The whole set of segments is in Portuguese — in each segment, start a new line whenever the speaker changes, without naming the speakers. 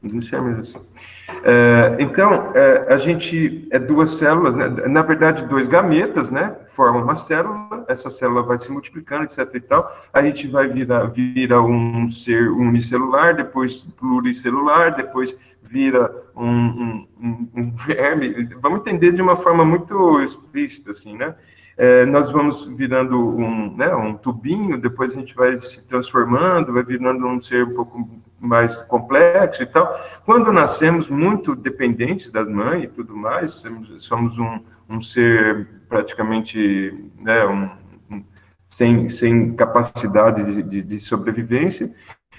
Não chama isso. Então, a gente é duas células, né? Na verdade, dois gametas, né? Formam uma célula, essa célula vai se multiplicando, etc. e tal. A gente vai vira um ser unicelular, depois pluricelular, depois vira um verme. Vamos entender de uma forma muito explícita, assim, né? Nós vamos virando um tubinho, depois a gente vai se transformando, vai virando um ser um pouco mais complexo e tal. Quando nascemos muito dependentes da mãe e tudo mais, somos um ser praticamente, né, sem capacidade de sobrevivência.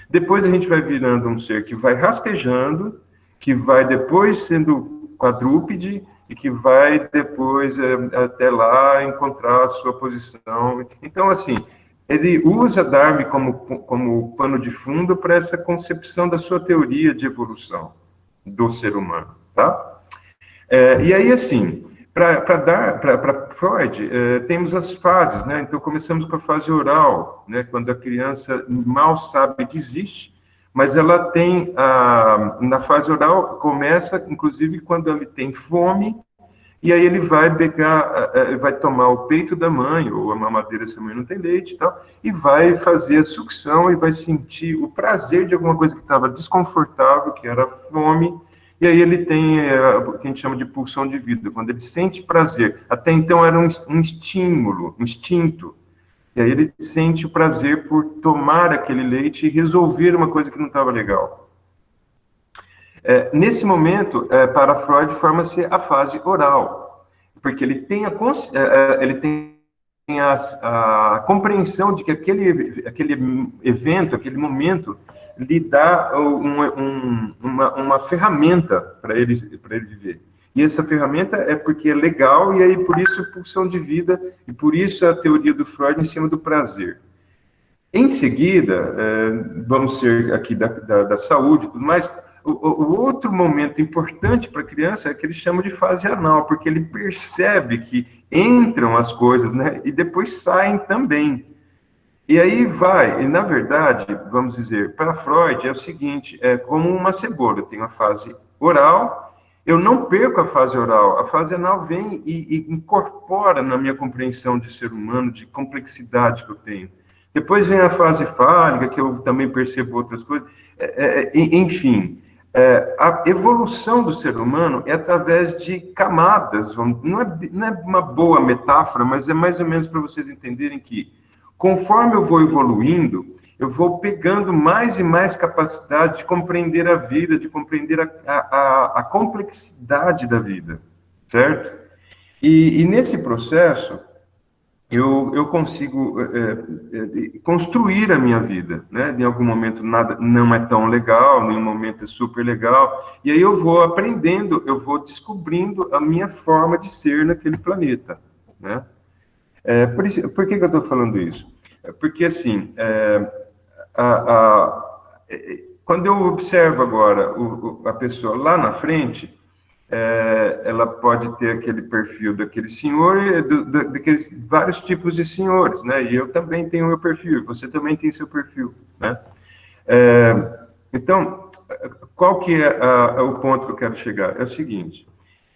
Depois a gente vai virando um ser que vai rastejando, que vai depois sendo quadrúpede e que vai depois até lá encontrar a sua posição. Então, assim, ele usa Darwin como pano de fundo para essa concepção da sua teoria de evolução do ser humano, tá? E aí, assim, para Freud, temos as fases, né? Então, começamos com a fase oral, né? Quando a criança mal sabe que existe, mas ela tem, na fase oral, começa, inclusive, quando ele tem fome, e aí ele vai pegar, vai tomar o peito da mãe, ou a mamadeira se a mãe não tem leite e tal, e vai fazer a sucção e vai sentir o prazer de alguma coisa que estava desconfortável, que era fome, e aí ele tem o que a gente chama de pulsão de vida, quando ele sente prazer. Até então era um estímulo, um instinto. E aí ele sente o prazer por tomar aquele leite e resolver uma coisa que não estava legal. Nesse momento, para Freud, forma-se a fase oral, porque ele tem a compreensão de que aquele evento, aquele momento, lhe dá uma ferramenta para ele viver. E essa ferramenta é porque é legal, e aí por isso pulsão de vida, e por isso a teoria do Freud em cima do prazer. Em seguida, vamos ser aqui da saúde e tudo mais, o outro momento importante para a criança é que ele chama de fase anal, porque ele percebe que entram as coisas, né, e depois saem também. E aí e na verdade, vamos dizer, para Freud é o seguinte, é como uma cebola, eu tenho a fase oral, eu não perco a fase oral, a fase anal vem e incorpora na minha compreensão de ser humano, de complexidade que eu tenho. Depois vem a fase fálica, que eu também percebo outras coisas, enfim, a evolução do ser humano é através de camadas, não é uma boa metáfora, mas é mais ou menos para vocês entenderem que conforme eu vou evoluindo, eu vou pegando mais e mais capacidade de compreender a vida, de compreender a complexidade da vida, certo? E nesse processo, eu consigo construir a minha vida, né? Em algum momento nada não é tão legal, em um momento é super legal, e aí eu vou aprendendo, eu vou descobrindo a minha forma de ser naquele planeta, né? Por que eu estou falando isso? Porque, assim, quando eu observo agora a pessoa lá na frente, ela pode ter aquele perfil daquele senhor, daqueles vários tipos de senhores, né? E eu também tenho o meu perfil, você também tem seu perfil, né? Então, qual que é o ponto que eu quero chegar? É o seguinte: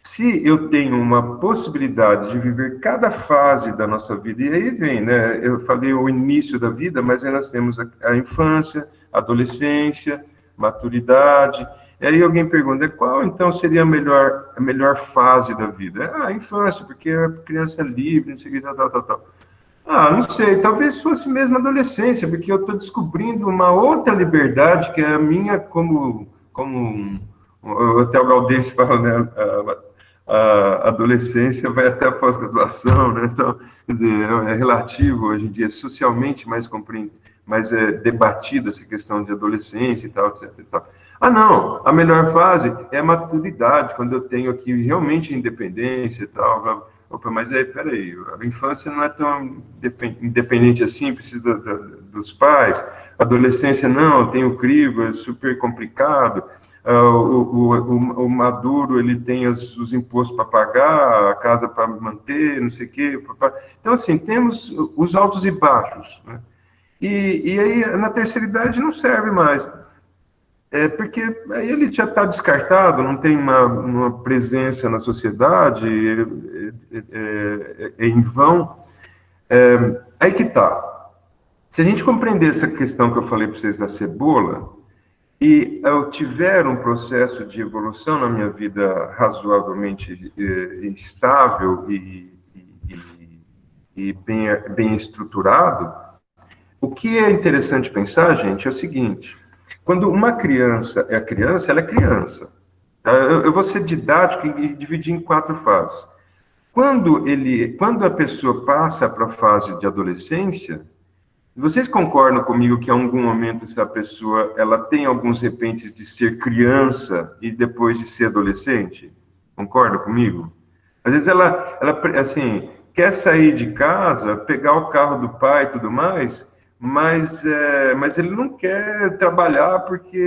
se eu tenho uma possibilidade de viver cada fase da nossa vida, e aí vem, né? Eu falei o início da vida, mas aí nós temos a infância, a adolescência, maturidade. E aí alguém pergunta, qual então seria a melhor fase da vida? A infância, porque a criança é livre, não sei o que, tal. Não sei, talvez fosse mesmo a adolescência, porque eu estou descobrindo uma outra liberdade que é a minha até o Gaudense fala, né? A adolescência vai até a pós-graduação, né? Então, quer dizer, é relativo hoje em dia, socialmente mais debatida essa questão de adolescência e tal, etc. E tal. Não, a melhor fase é a maturidade, quando eu tenho aqui realmente independência e tal. Opa, mas aí, peraí, a infância não é tão independente assim, precisa dos pais. A adolescência não, tem o crivo, é super complicado. O maduro, ele tem os impostos para pagar, a casa para manter, não sei o quê. Então, assim, temos os altos e baixos, né? E aí, na terceira idade, não serve mais. Porque aí ele já está descartado, não tem uma presença na sociedade, é em vão. Aí que está. Se a gente compreender essa questão que eu falei para vocês da cebola, e eu tiver um processo de evolução na minha vida razoavelmente estável e bem estruturado, o que é interessante pensar, gente, é o seguinte: quando uma criança, ela é criança. Tá? Eu vou ser didático e dividir em 4 fases. Quando a pessoa passa para a fase de adolescência, vocês concordam comigo que em algum momento essa pessoa ela tem alguns repentes de ser criança e depois de ser adolescente? Concorda comigo? Às vezes ela assim, quer sair de casa, pegar o carro do pai e tudo mais, mas ele não quer trabalhar porque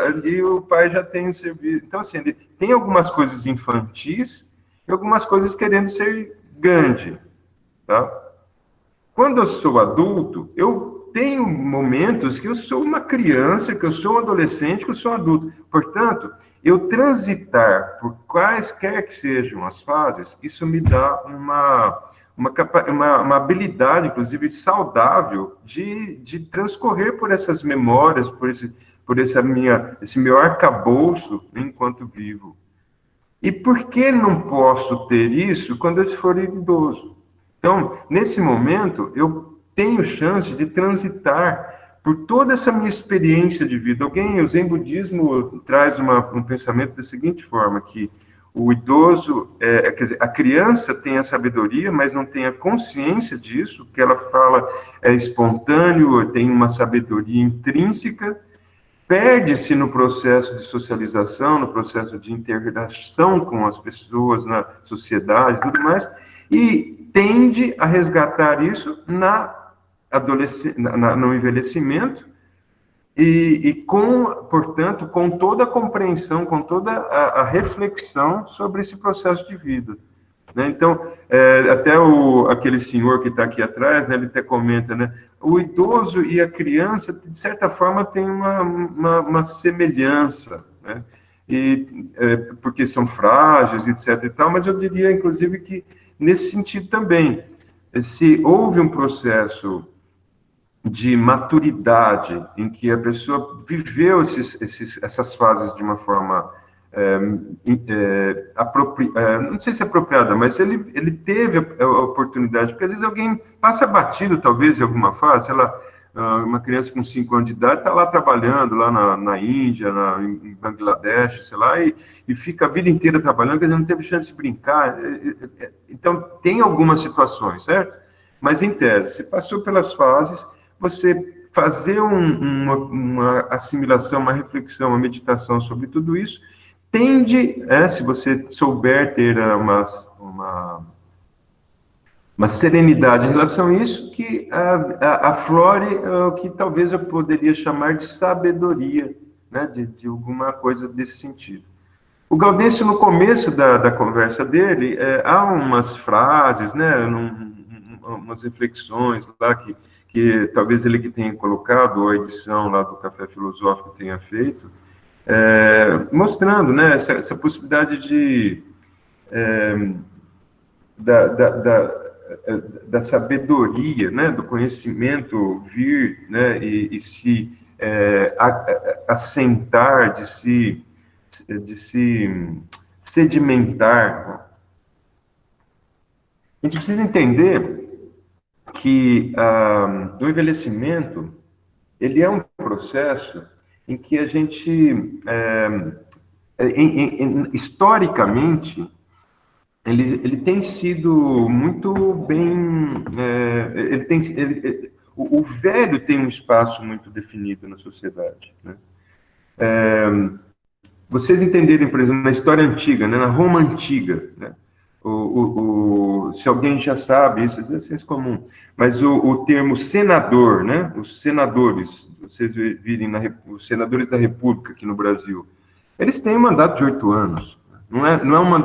ali o pai já tem o serviço. Então, assim, ele tem algumas coisas infantis e algumas coisas querendo ser grande, tá? Quando eu sou adulto, eu tenho momentos que eu sou uma criança, que eu sou um adolescente, que eu sou um adulto. Portanto, eu transitar por quaisquer que sejam as fases, isso me dá uma habilidade, inclusive saudável, de transcorrer por essas memórias, esse meu arcabouço enquanto vivo. E por que não posso ter isso quando eu for idoso? Então, nesse momento, eu tenho chance de transitar por toda essa minha experiência de vida. O Zen budismo traz um pensamento da seguinte forma, que o idoso, quer dizer, a criança tem a sabedoria, mas não tem a consciência disso, o que ela fala é espontâneo, tem uma sabedoria intrínseca, perde-se no processo de socialização, no processo de interação com as pessoas, na sociedade e tudo mais, e tende a resgatar isso no envelhecimento portanto, com toda a compreensão, com toda a reflexão sobre esse processo de vida. Né? Então, até aquele senhor que está aqui atrás, né, ele até comenta, né, o idoso e a criança, de certa forma, têm uma semelhança, né? Porque são frágeis, etc. e tal, mas eu diria, inclusive, que nesse sentido também, se houve um processo de maturidade em que a pessoa viveu essas fases de uma forma não sei se é apropriada, mas ele teve a oportunidade, porque às vezes alguém passa batido, talvez, em alguma fase, sei lá, uma criança com 5 anos de idade está lá trabalhando, lá na Índia, em Bangladesh, sei lá, e fica a vida inteira trabalhando, quer dizer, não teve chance de brincar. Então, tem algumas situações, certo? Mas, em tese, se passou pelas fases, você fazer uma assimilação, uma reflexão, uma meditação sobre tudo isso, tende, se você souber ter uma serenidade em relação a isso, que aflore o que talvez eu poderia chamar de sabedoria, né, de alguma coisa desse sentido. O Gaudêncio, no começo da conversa dele, há umas frases, né, umas reflexões lá que talvez ele que tenha colocado, ou a edição lá do Café Filosófico tenha feito, mostrando, né, essa possibilidade da sabedoria, né, do conhecimento vir, né, e se assentar, de se sedimentar. A gente precisa entender que o envelhecimento, ele é um processo em que a gente, historicamente, ele tem sido muito bem... o velho tem um espaço muito definido na sociedade, né? Vocês entenderem, por exemplo, na história antiga, né, na Roma antiga, né, se alguém já sabe isso, é senso comum, mas o termo senador, né, os senadores, vocês virem os senadores da República aqui no Brasil, eles têm um mandato de 8 anos.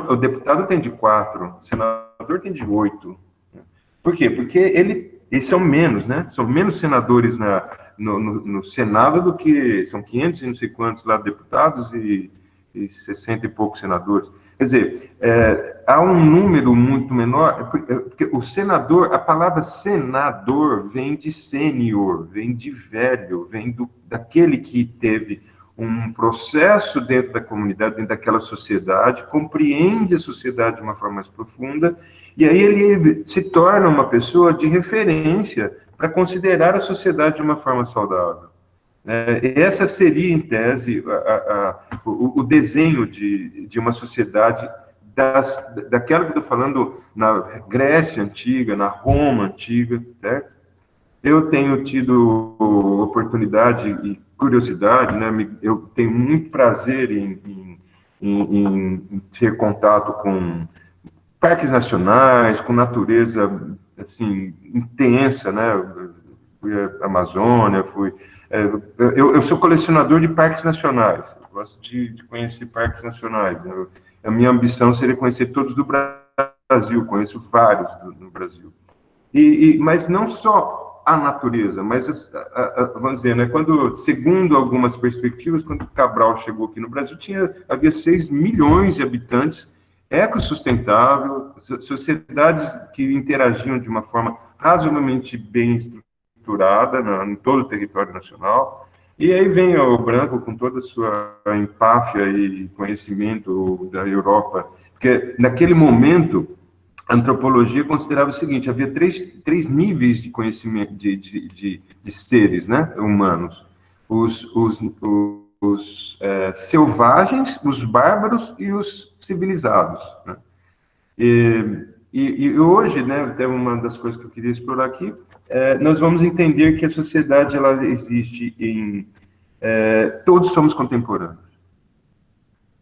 O deputado tem de 4, o senador tem de 8. Por quê? Porque eles são menos, né? São menos senadores no Senado do que são 500 e não sei quantos lá deputados e 60 e poucos senadores. Quer dizer, há um número muito menor, porque o senador, a palavra senador vem de sênior, vem de velho, vem daquele que teve um processo dentro da comunidade, dentro daquela sociedade, compreende a sociedade de uma forma mais profunda, e aí ele se torna uma pessoa de referência para considerar a sociedade de uma forma saudável. Essa seria, em tese, o desenho de uma sociedade daquela que eu estou falando na Grécia Antiga, na Roma Antiga, certo? Eu tenho tido oportunidade e curiosidade, né? Eu tenho muito prazer em ter contato com parques nacionais, com natureza, assim, intensa, né? Fui à Amazônia, eu sou colecionador de parques nacionais, eu gosto de conhecer parques nacionais. A minha ambição seria conhecer todos do Brasil, conheço vários no Brasil. Mas não só a natureza, mas, vamos dizer, né, segundo algumas perspectivas, quando Cabral chegou aqui no Brasil, havia 6 milhões de habitantes, ecossustentável, sociedades que interagiam de uma forma razoavelmente bem estruturada em todo o território nacional. E aí vem o Branco com toda a sua empáfia e conhecimento da Europa, porque naquele momento a antropologia considerava o seguinte: havia três níveis de conhecimento de seres, né, humanos: os selvagens, os bárbaros e os civilizados, né? E hoje, né, até uma das coisas que eu queria explorar aqui, nós vamos entender que a sociedade ela existe todos somos contemporâneos.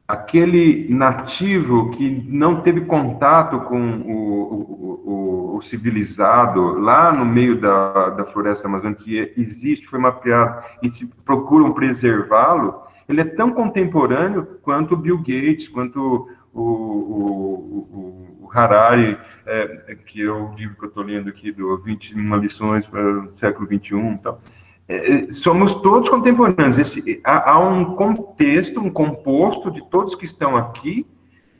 Aquele nativo que não teve contato com o civilizado, lá no meio da floresta amazônica, que existe, foi mapeado, e se procuram preservá-lo, ele é tão contemporâneo quanto o Bill Gates, quanto o Harari, que é o livro que eu estou lendo aqui, do 21 lições para o século XXI e tal. Somos todos contemporâneos. Há um contexto, um composto de todos que estão aqui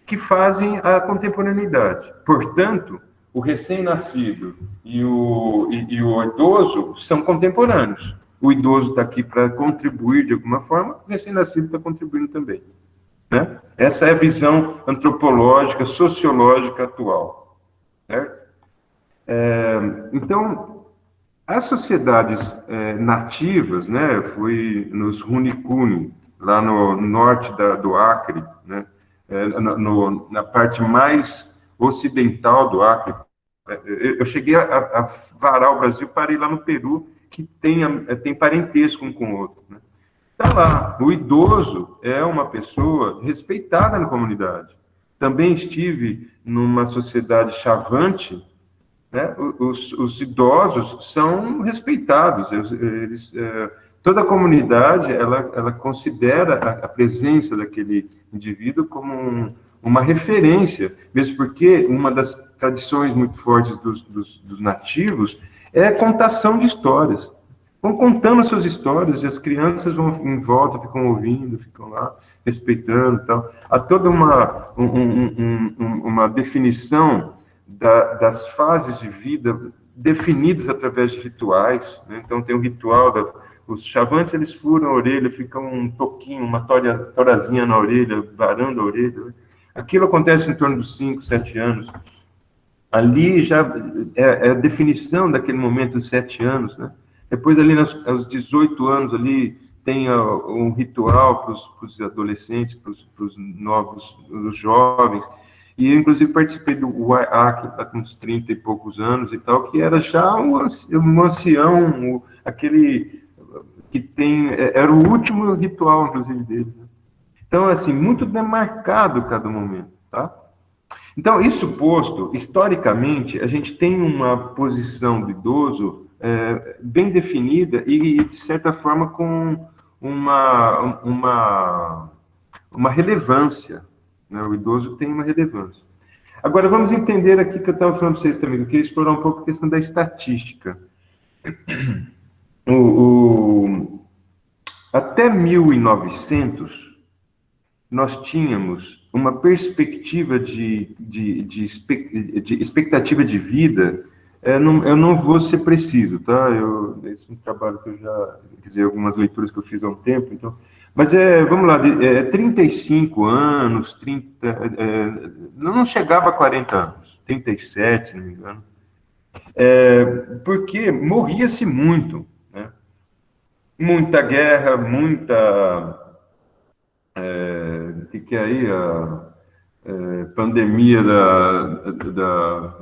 que fazem a contemporaneidade. Portanto, o recém-nascido e o idoso são contemporâneos. O idoso está aqui para contribuir de alguma forma, o recém-nascido está contribuindo também, né? Essa é a visão antropológica, sociológica atual, certo? Então, as sociedades nativas, né, fui nos Runicuni, lá no norte do Acre, né, na parte mais ocidental do Acre. Eu cheguei a varar o Brasil, parei lá no Peru, que tem parentesco um com o outro, né? Está lá, o idoso é uma pessoa respeitada na comunidade. Também estive numa sociedade chavante, né? Os idosos são respeitados, toda a comunidade ela considera a presença daquele indivíduo como uma referência, mesmo porque uma das tradições muito fortes dos nativos é a contação de histórias. Vão contando as suas histórias e as crianças vão em volta, ficam ouvindo, ficam lá respeitando e tal. Há toda uma definição das fases de vida definidas através de rituais, né? Então tem o ritual os chavantes, eles furam a orelha, ficam um toquinho, uma torazinha na orelha, varando a orelha, né? Aquilo acontece em torno dos 5, 7 anos. Ali já é a definição daquele momento dos 7 anos, né? Depois ali aos 18 anos ali tem um ritual para os adolescentes, para os novos, os jovens. E eu, inclusive, participei do UAA, que está com uns 30 e poucos anos e tal, que era já um ancião, aquele que era o último ritual, inclusive, dele, né? Então, assim, muito demarcado cada momento, tá? Então, isso posto, historicamente, a gente tem uma posição do idoso bem definida e, de certa forma, com uma relevância, né? O idoso tem uma relevância. Agora, vamos entender aqui que eu estava falando para vocês também, eu queria explorar um pouco a questão da estatística. Até 1900, nós tínhamos uma perspectiva de expectativa de vida. Eu não vou ser preciso, tá? Esse é um trabalho que eu já, quer dizer, algumas leituras que eu fiz há um tempo, então, mas vamos lá, 35 anos, 30, não chegava a 40 anos, 37, se não me engano, porque morria-se muito, né? Muita guerra, que é aí pandemia da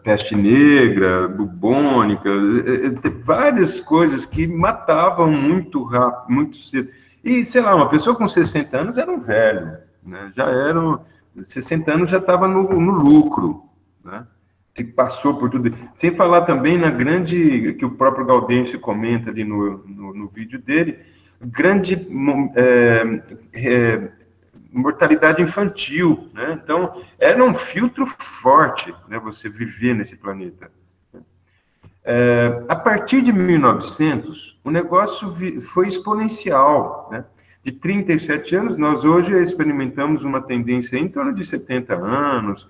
peste negra, bubônica, várias coisas que matavam muito rápido, muito cedo. E, sei lá, uma pessoa com 60 anos era um velho, né? 60 anos já estava no lucro, né? Se passou por tudo. Sem falar também na grande, que o próprio Gaudêncio comenta ali no vídeo dele, grande mortalidade infantil, né? Então, era um filtro forte, né, você viver nesse planeta. A partir de 1900, o negócio foi exponencial, né? De 37 anos, nós hoje experimentamos uma tendência em torno de 70 anos,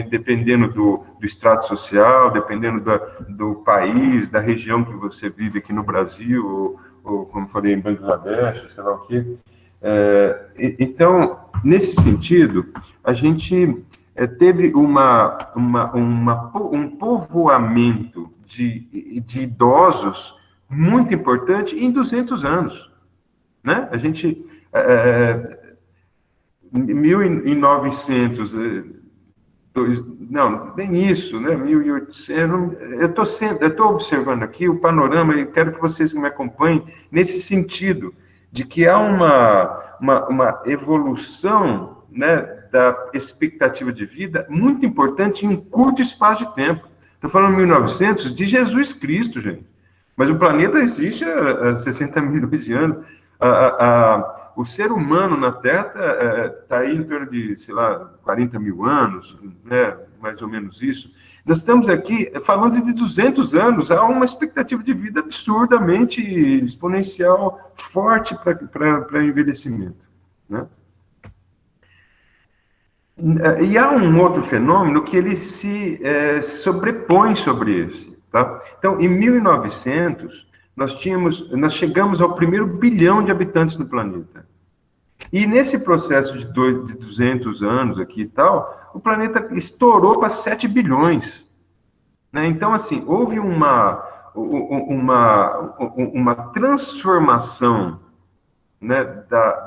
dependendo do extrato social, dependendo do país, da região que você vive aqui no Brasil, ou como falei, em Bangladesh, sei lá o quê. Então, nesse sentido, a gente teve um povoamento de idosos muito importante em 200 anos, né? A gente, 1900, não, nem isso, né? 1800, eu estou observando aqui o panorama e quero que vocês me acompanhem nesse sentido, de que há uma evolução, né, da expectativa de vida muito importante em um curto espaço de tempo. Estou falando em 1900 de Jesus Cristo, gente. Mas o planeta existe há 60 milhões de anos. O ser humano na Terra está aí em torno de, sei lá, 40 mil anos, né, mais ou menos isso. Nós estamos aqui falando de 200 anos, há uma expectativa de vida absurdamente exponencial, forte para envelhecimento, né? E há um outro fenômeno que ele se sobrepõe sobre esse, tá? Então, em 1900, nós chegamos ao primeiro bilhão de habitantes no planeta. E nesse processo de 200 anos aqui e tal, o planeta estourou para 7 bilhões. Né? Então, assim, houve uma transformação, né,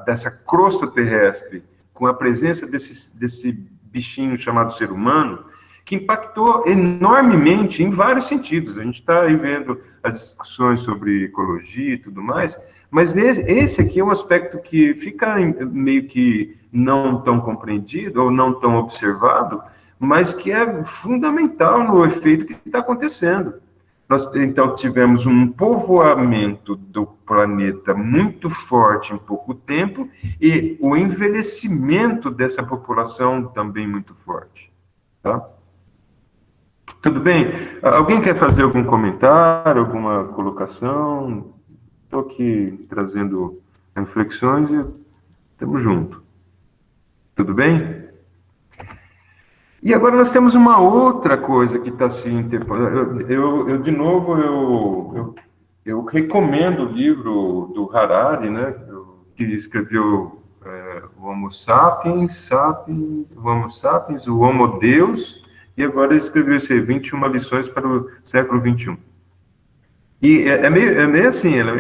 dessa crosta terrestre com a presença desse bichinho chamado ser humano, que impactou enormemente em vários sentidos. A gente está aí vendo as discussões sobre ecologia e tudo mais, mas esse aqui é um aspecto que fica meio que não tão compreendido ou não tão observado, mas que é fundamental no efeito que está acontecendo. Nós, então, tivemos um povoamento do planeta muito forte em pouco tempo e o envelhecimento dessa população também muito forte. Tá? Tudo bem? Alguém quer fazer algum comentário, alguma colocação? Estou aqui trazendo reflexões e estamos juntos. Tudo bem? E agora nós temos uma outra coisa que está se interpondo. De novo, eu recomendo o livro do Harari, né, que escreveu o Homo Sapiens, o Homo Sapiens, o Homo Deus, e agora ele escreveu esse 21 lições para o século XXI. E é meio assim, ele é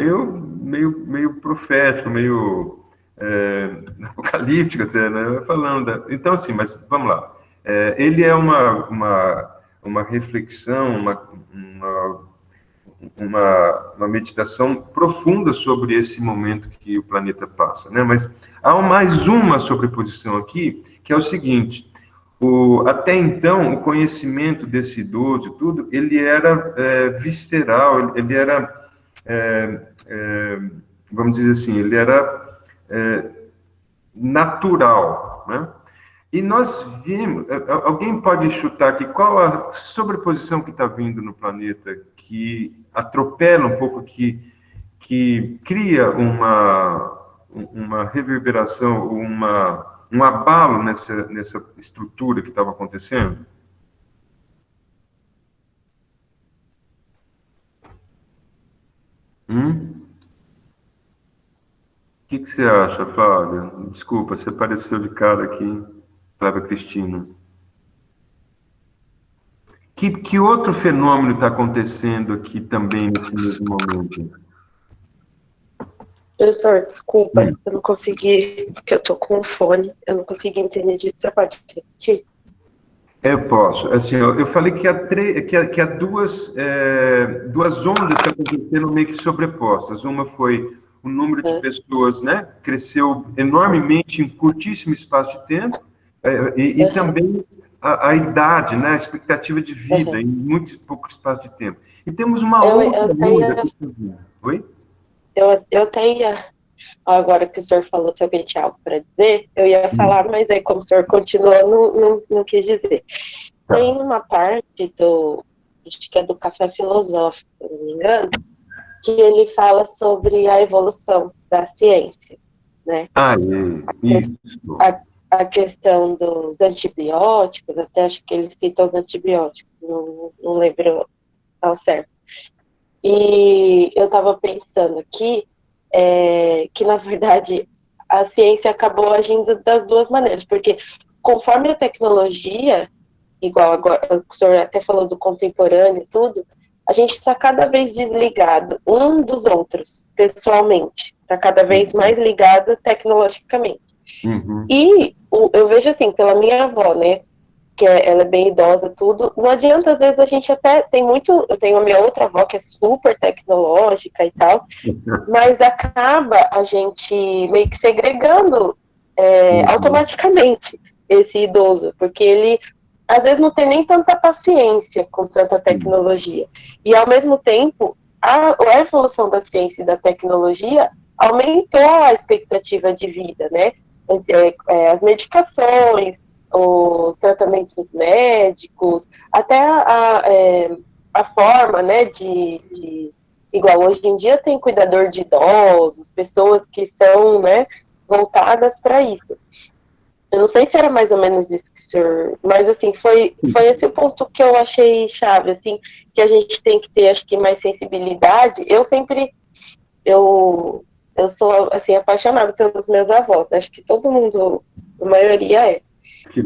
meio profético, meio apocalíptico até, né, falando. Então, assim, mas vamos lá. Ele é uma reflexão, uma meditação profunda sobre esse momento que o planeta passa, né? Mas há mais uma sobreposição aqui, que é o seguinte: até então, o conhecimento desse idoso e tudo, ele era visceral, ele era, vamos dizer assim, ele era natural, né? E nós vimos, alguém pode chutar aqui qual a sobreposição que está vindo no planeta que atropela um pouco, que cria uma reverberação, um abalo nessa estrutura que estava acontecendo? O que você acha, Flávia? Desculpa, você apareceu de cara aqui, Flávia Cristina. Que outro fenômeno está acontecendo aqui também nesse mesmo momento?
Professor, desculpa, eu não consegui, porque eu tô com fone, eu não consegui entender disso. Você pode repetir?
Eu posso. Assim, eu falei que há duas ondas que aconteceram meio que sobrepostas. Uma foi o número de pessoas, né? Cresceu enormemente em curtíssimo espaço de tempo, e também a idade, né? A expectativa de vida em muito pouco espaço de tempo. E temos uma outra onda que está vindo. Oi?
Eu até ia, agora que o senhor falou, se alguém tinha algo para dizer, eu ia falar, mas aí como o senhor continuou, não quis dizer. Tem uma parte acho que é do Café Filosófico, se não me engano, que ele fala sobre a evolução da ciência, né?
Isso.
A questão dos antibióticos, até acho que ele cita os antibióticos, não lembro ao certo. E eu estava pensando aqui que, na verdade, a ciência acabou agindo das duas maneiras, porque conforme a tecnologia, igual agora, o senhor até falou do contemporâneo e tudo, a gente está cada vez desligado um dos outros, pessoalmente, está cada vez mais ligado tecnologicamente. E eu vejo assim, pela minha avó, né, que ela é bem idosa, tudo, não adianta, às vezes a gente até tem muito, eu tenho a minha outra avó que é super tecnológica e tal, mas acaba a gente meio que segregando automaticamente esse idoso, porque ele às vezes não tem nem tanta paciência com tanta tecnologia. E ao mesmo tempo, a evolução da ciência e da tecnologia aumentou a expectativa de vida, né? As medicações, os tratamentos médicos, até a forma, né, igual hoje em dia tem cuidador de idosos, pessoas que são, né, voltadas para isso. Eu não sei se era mais ou menos isso que o senhor... Mas, assim, foi esse o ponto que eu achei chave, assim, que a gente tem que ter, acho que, mais sensibilidade. Eu sou, assim, apaixonada pelos meus avós. Acho que todo mundo, a maioria é.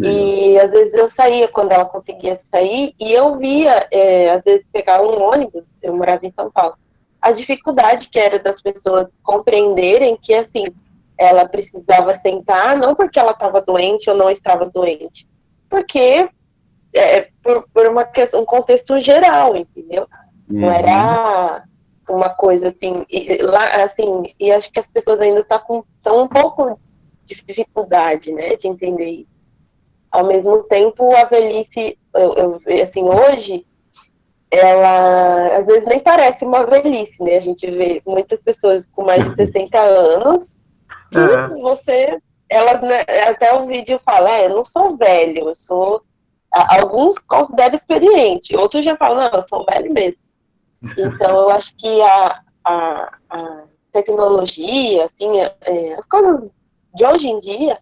E, às vezes, eu saía quando ela conseguia sair e eu via, às vezes, pegar um ônibus, eu morava em São Paulo, a dificuldade que era das pessoas compreenderem que, assim, ela precisava sentar, não porque ela estava doente ou não estava doente, porque por um contexto geral, entendeu? Não era uma coisa assim, e acho que as pessoas ainda estão um pouco de dificuldade, né, de entender isso. Ao mesmo tempo, a velhice, assim, hoje, ela às vezes nem parece uma velhice, né? A gente vê muitas pessoas com mais de 60 anos que elas, né, até o vídeo fala, eu não sou velho, eu sou, alguns consideram experiente, outros já falam, não, eu sou velho mesmo. Então, eu acho que a tecnologia, assim, as coisas de hoje em dia,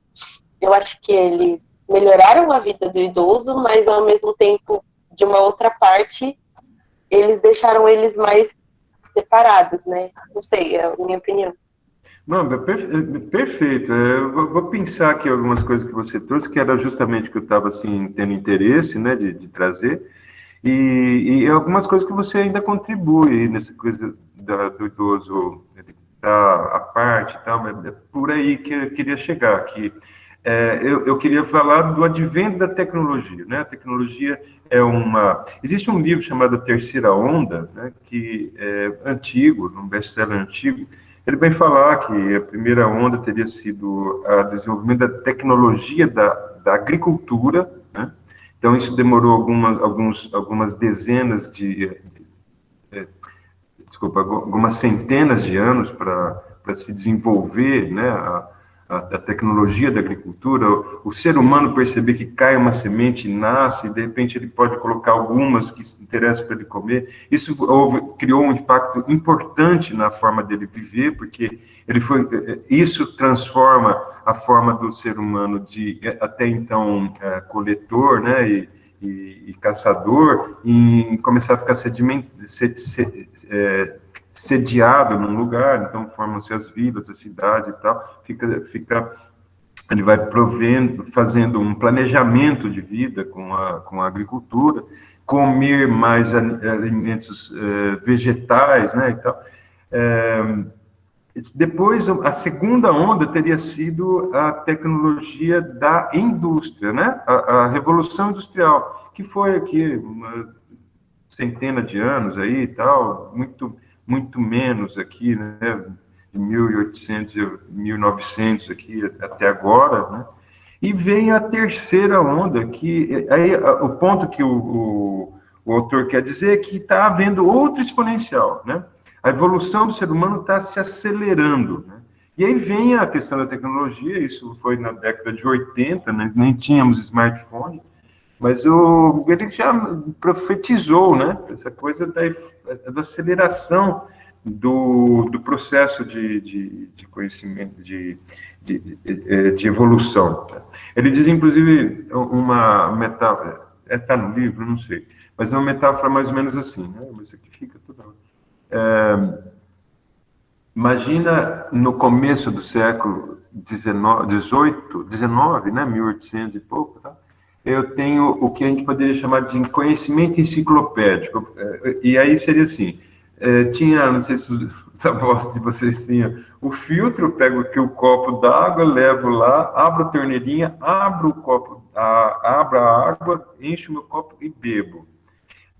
eu acho que eles melhoraram a vida do idoso, mas ao mesmo tempo, de uma outra parte, eles deixaram eles mais separados, né? Não sei, é a minha opinião.
Não, perfeito. Eu vou pensar aqui algumas coisas que você trouxe, que era justamente o que eu estava assim, tendo interesse, né, de trazer, e algumas coisas que você ainda contribui nessa coisa do idoso, da parte e tal, é por aí que eu queria chegar, que eu queria falar do advento da tecnologia, né? A tecnologia existe um livro chamado A Terceira Onda, né, que é antigo, um best-seller antigo. Ele vem falar que a primeira onda teria sido o desenvolvimento da tecnologia da agricultura, né? Então, isso demorou algumas dezenas algumas centenas de anos para se desenvolver, né, a tecnologia da agricultura, o ser humano perceber que cai uma semente, nasce, e de repente ele pode colocar algumas que se interessam para ele comer, isso criou um impacto importante na forma dele viver, porque isso transforma a forma do ser humano de, até então, coletor, né, e caçador, em começar a ficar sediado num lugar, então formam-se as vilas, as cidades e tal, ele vai fazendo um planejamento de vida com a agricultura, comer mais alimentos vegetais, né, e tal. Depois, a segunda onda teria sido a tecnologia da indústria, né? A Revolução Industrial, que foi aqui uma centena de anos aí e tal, muito menos aqui, né? De 1800 a 1900 aqui até agora, né? E vem a terceira onda, que aí o ponto que o autor quer dizer é que está havendo outro exponencial, né? A evolução do ser humano está se acelerando, né? E aí vem a questão da tecnologia, isso foi na década de 80, né? Nem tínhamos smartphone, mas ele já profetizou, né? Essa coisa da aceleração do processo de conhecimento, de evolução. Ele diz, inclusive, uma metáfora, está no livro, não sei, mas é uma metáfora mais ou menos assim, né? Mas isso aqui fica toda hora. Imagina no começo do século XIX, né, 1800 e pouco, tá? Eu tenho o que a gente poderia chamar de conhecimento enciclopédico, e aí seria assim, tinha, não sei se os avós de vocês tinham, o filtro, eu pego aqui o copo d'água, levo lá, abro a torneirinha, abro a água, encho o meu copo e bebo.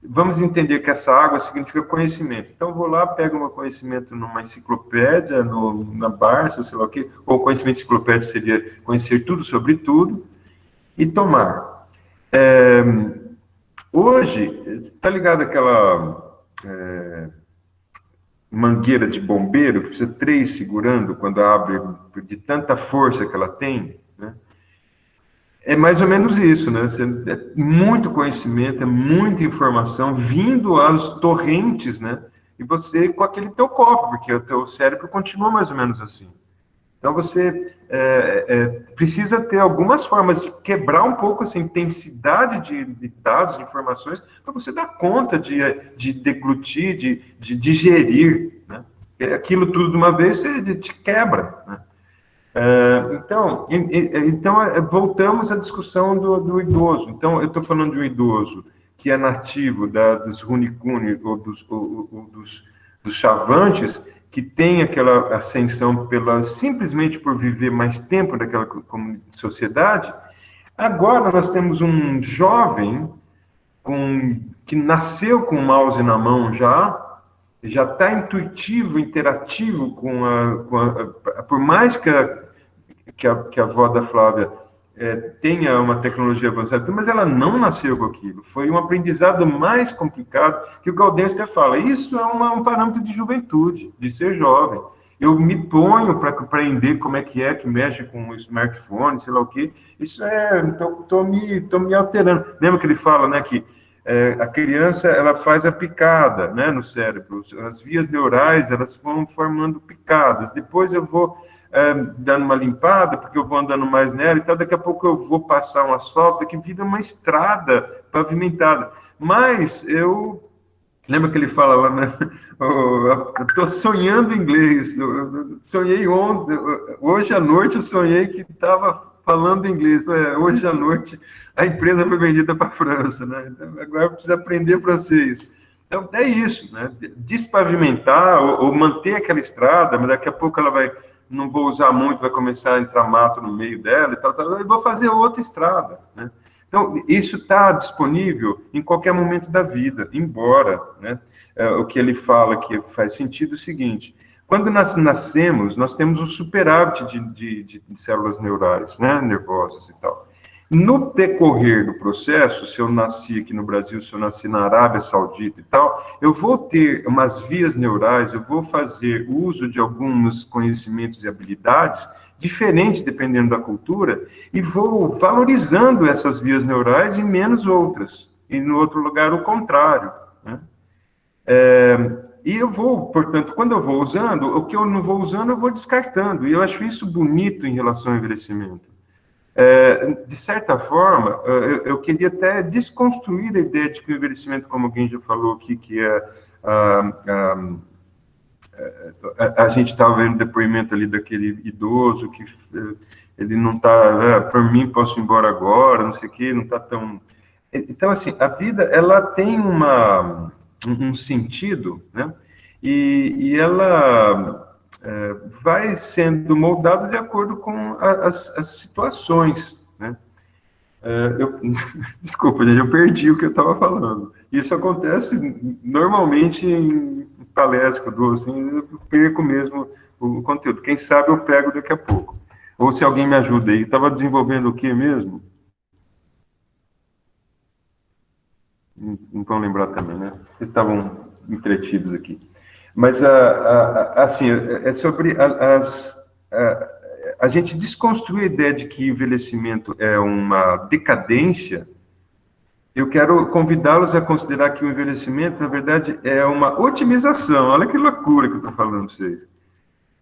Vamos entender que essa água significa conhecimento. Então, vou lá, pego meu conhecimento numa enciclopédia, na Barça, sei lá o quê, ou conhecimento enciclopédico seria conhecer tudo sobre tudo e tomar. Hoje, está ligado aquela mangueira de bombeiro, que precisa 3 segurando quando abre, de tanta força que ela tem, né? É mais ou menos isso, né? É muito conhecimento, é muita informação vindo aos torrentes, né? E você com aquele teu copo, porque o teu cérebro continua mais ou menos assim. Então você precisa ter algumas formas de quebrar um pouco essa intensidade de dados, de informações, para você dar conta de deglutir, de digerir, né? Aquilo tudo de uma vez você te quebra, né? Então, voltamos à discussão do idoso. Então, eu estou falando de um idoso que é nativo dos Runicuni ou dos Chavantes, que tem aquela ascensão simplesmente por viver mais tempo naquela sociedade. Agora nós temos um jovem que nasceu com o mouse na mão já está intuitivo, interativo por mais que a avó da Flávia tenha uma tecnologia avançada, mas ela não nasceu com aquilo. Foi um aprendizado mais complicado, que o Gaudêncio até fala, isso é um parâmetro de juventude, de ser jovem. Eu me ponho para aprender como é que mexe com o smartphone, sei lá o quê. Isso estou me alterando. Lembra que ele fala, né, que a criança, ela faz a picada, né, no cérebro. As vias neurais, elas vão formando picadas. Depois eu vou dando uma limpada, porque eu vou andando mais nela e tal. Daqui a pouco eu vou passar um asfalto que vira uma estrada pavimentada. Mas lembra que ele fala lá, né? Eu estou sonhando inglês. Eu sonhei ontem, hoje à noite eu sonhei que estava falando inglês. Hoje à noite a empresa foi vendida para a França, né? Então, agora eu preciso aprender francês. Então, é isso, né? Despavimentar ou manter aquela estrada, mas daqui a pouco não vou usar muito, vai começar a entrar mato no meio dela e tal, eu vou fazer outra estrada, né? Então, isso está disponível em qualquer momento da vida, embora, né, o que ele fala que faz sentido é o seguinte, quando nós nascemos, nós temos um superávit de células neurais, né, nervosas e tal. No decorrer do processo, se eu nasci aqui no Brasil, se eu nasci na Arábia Saudita e tal, eu vou ter umas vias neurais, eu vou fazer uso de alguns conhecimentos e habilidades diferentes dependendo da cultura, e vou valorizando essas vias neurais e menos outras. E no outro lugar, o contrário, né? E eu vou, portanto, quando eu vou usando, o que eu não vou usando, eu vou descartando. E eu acho isso bonito em relação ao envelhecimento. De certa forma, eu queria até desconstruir a ideia de que o envelhecimento, como alguém já falou aqui, que a gente estava vendo o depoimento ali daquele idoso que ele não está, por mim, posso ir embora agora, não sei o quê, não está tão... Então, assim, a vida, ela tem um sentido, né? E ela vai sendo moldada de acordo com as situações, né? Desculpa, gente, eu perdi o que eu estava falando. Isso acontece normalmente em palestra que eu dou, assim, eu perco mesmo o conteúdo. Quem sabe eu pego daqui a pouco. Ou se alguém me ajuda aí. Estava desenvolvendo o que mesmo? Não vão lembrar também, né? Vocês estavam entretidos aqui. Mas, assim, é sobre a gente desconstruir a ideia de que envelhecimento é uma decadência. Eu quero convidá-los a considerar que o envelhecimento, na verdade, é uma otimização. Olha que loucura que eu estou falando para vocês.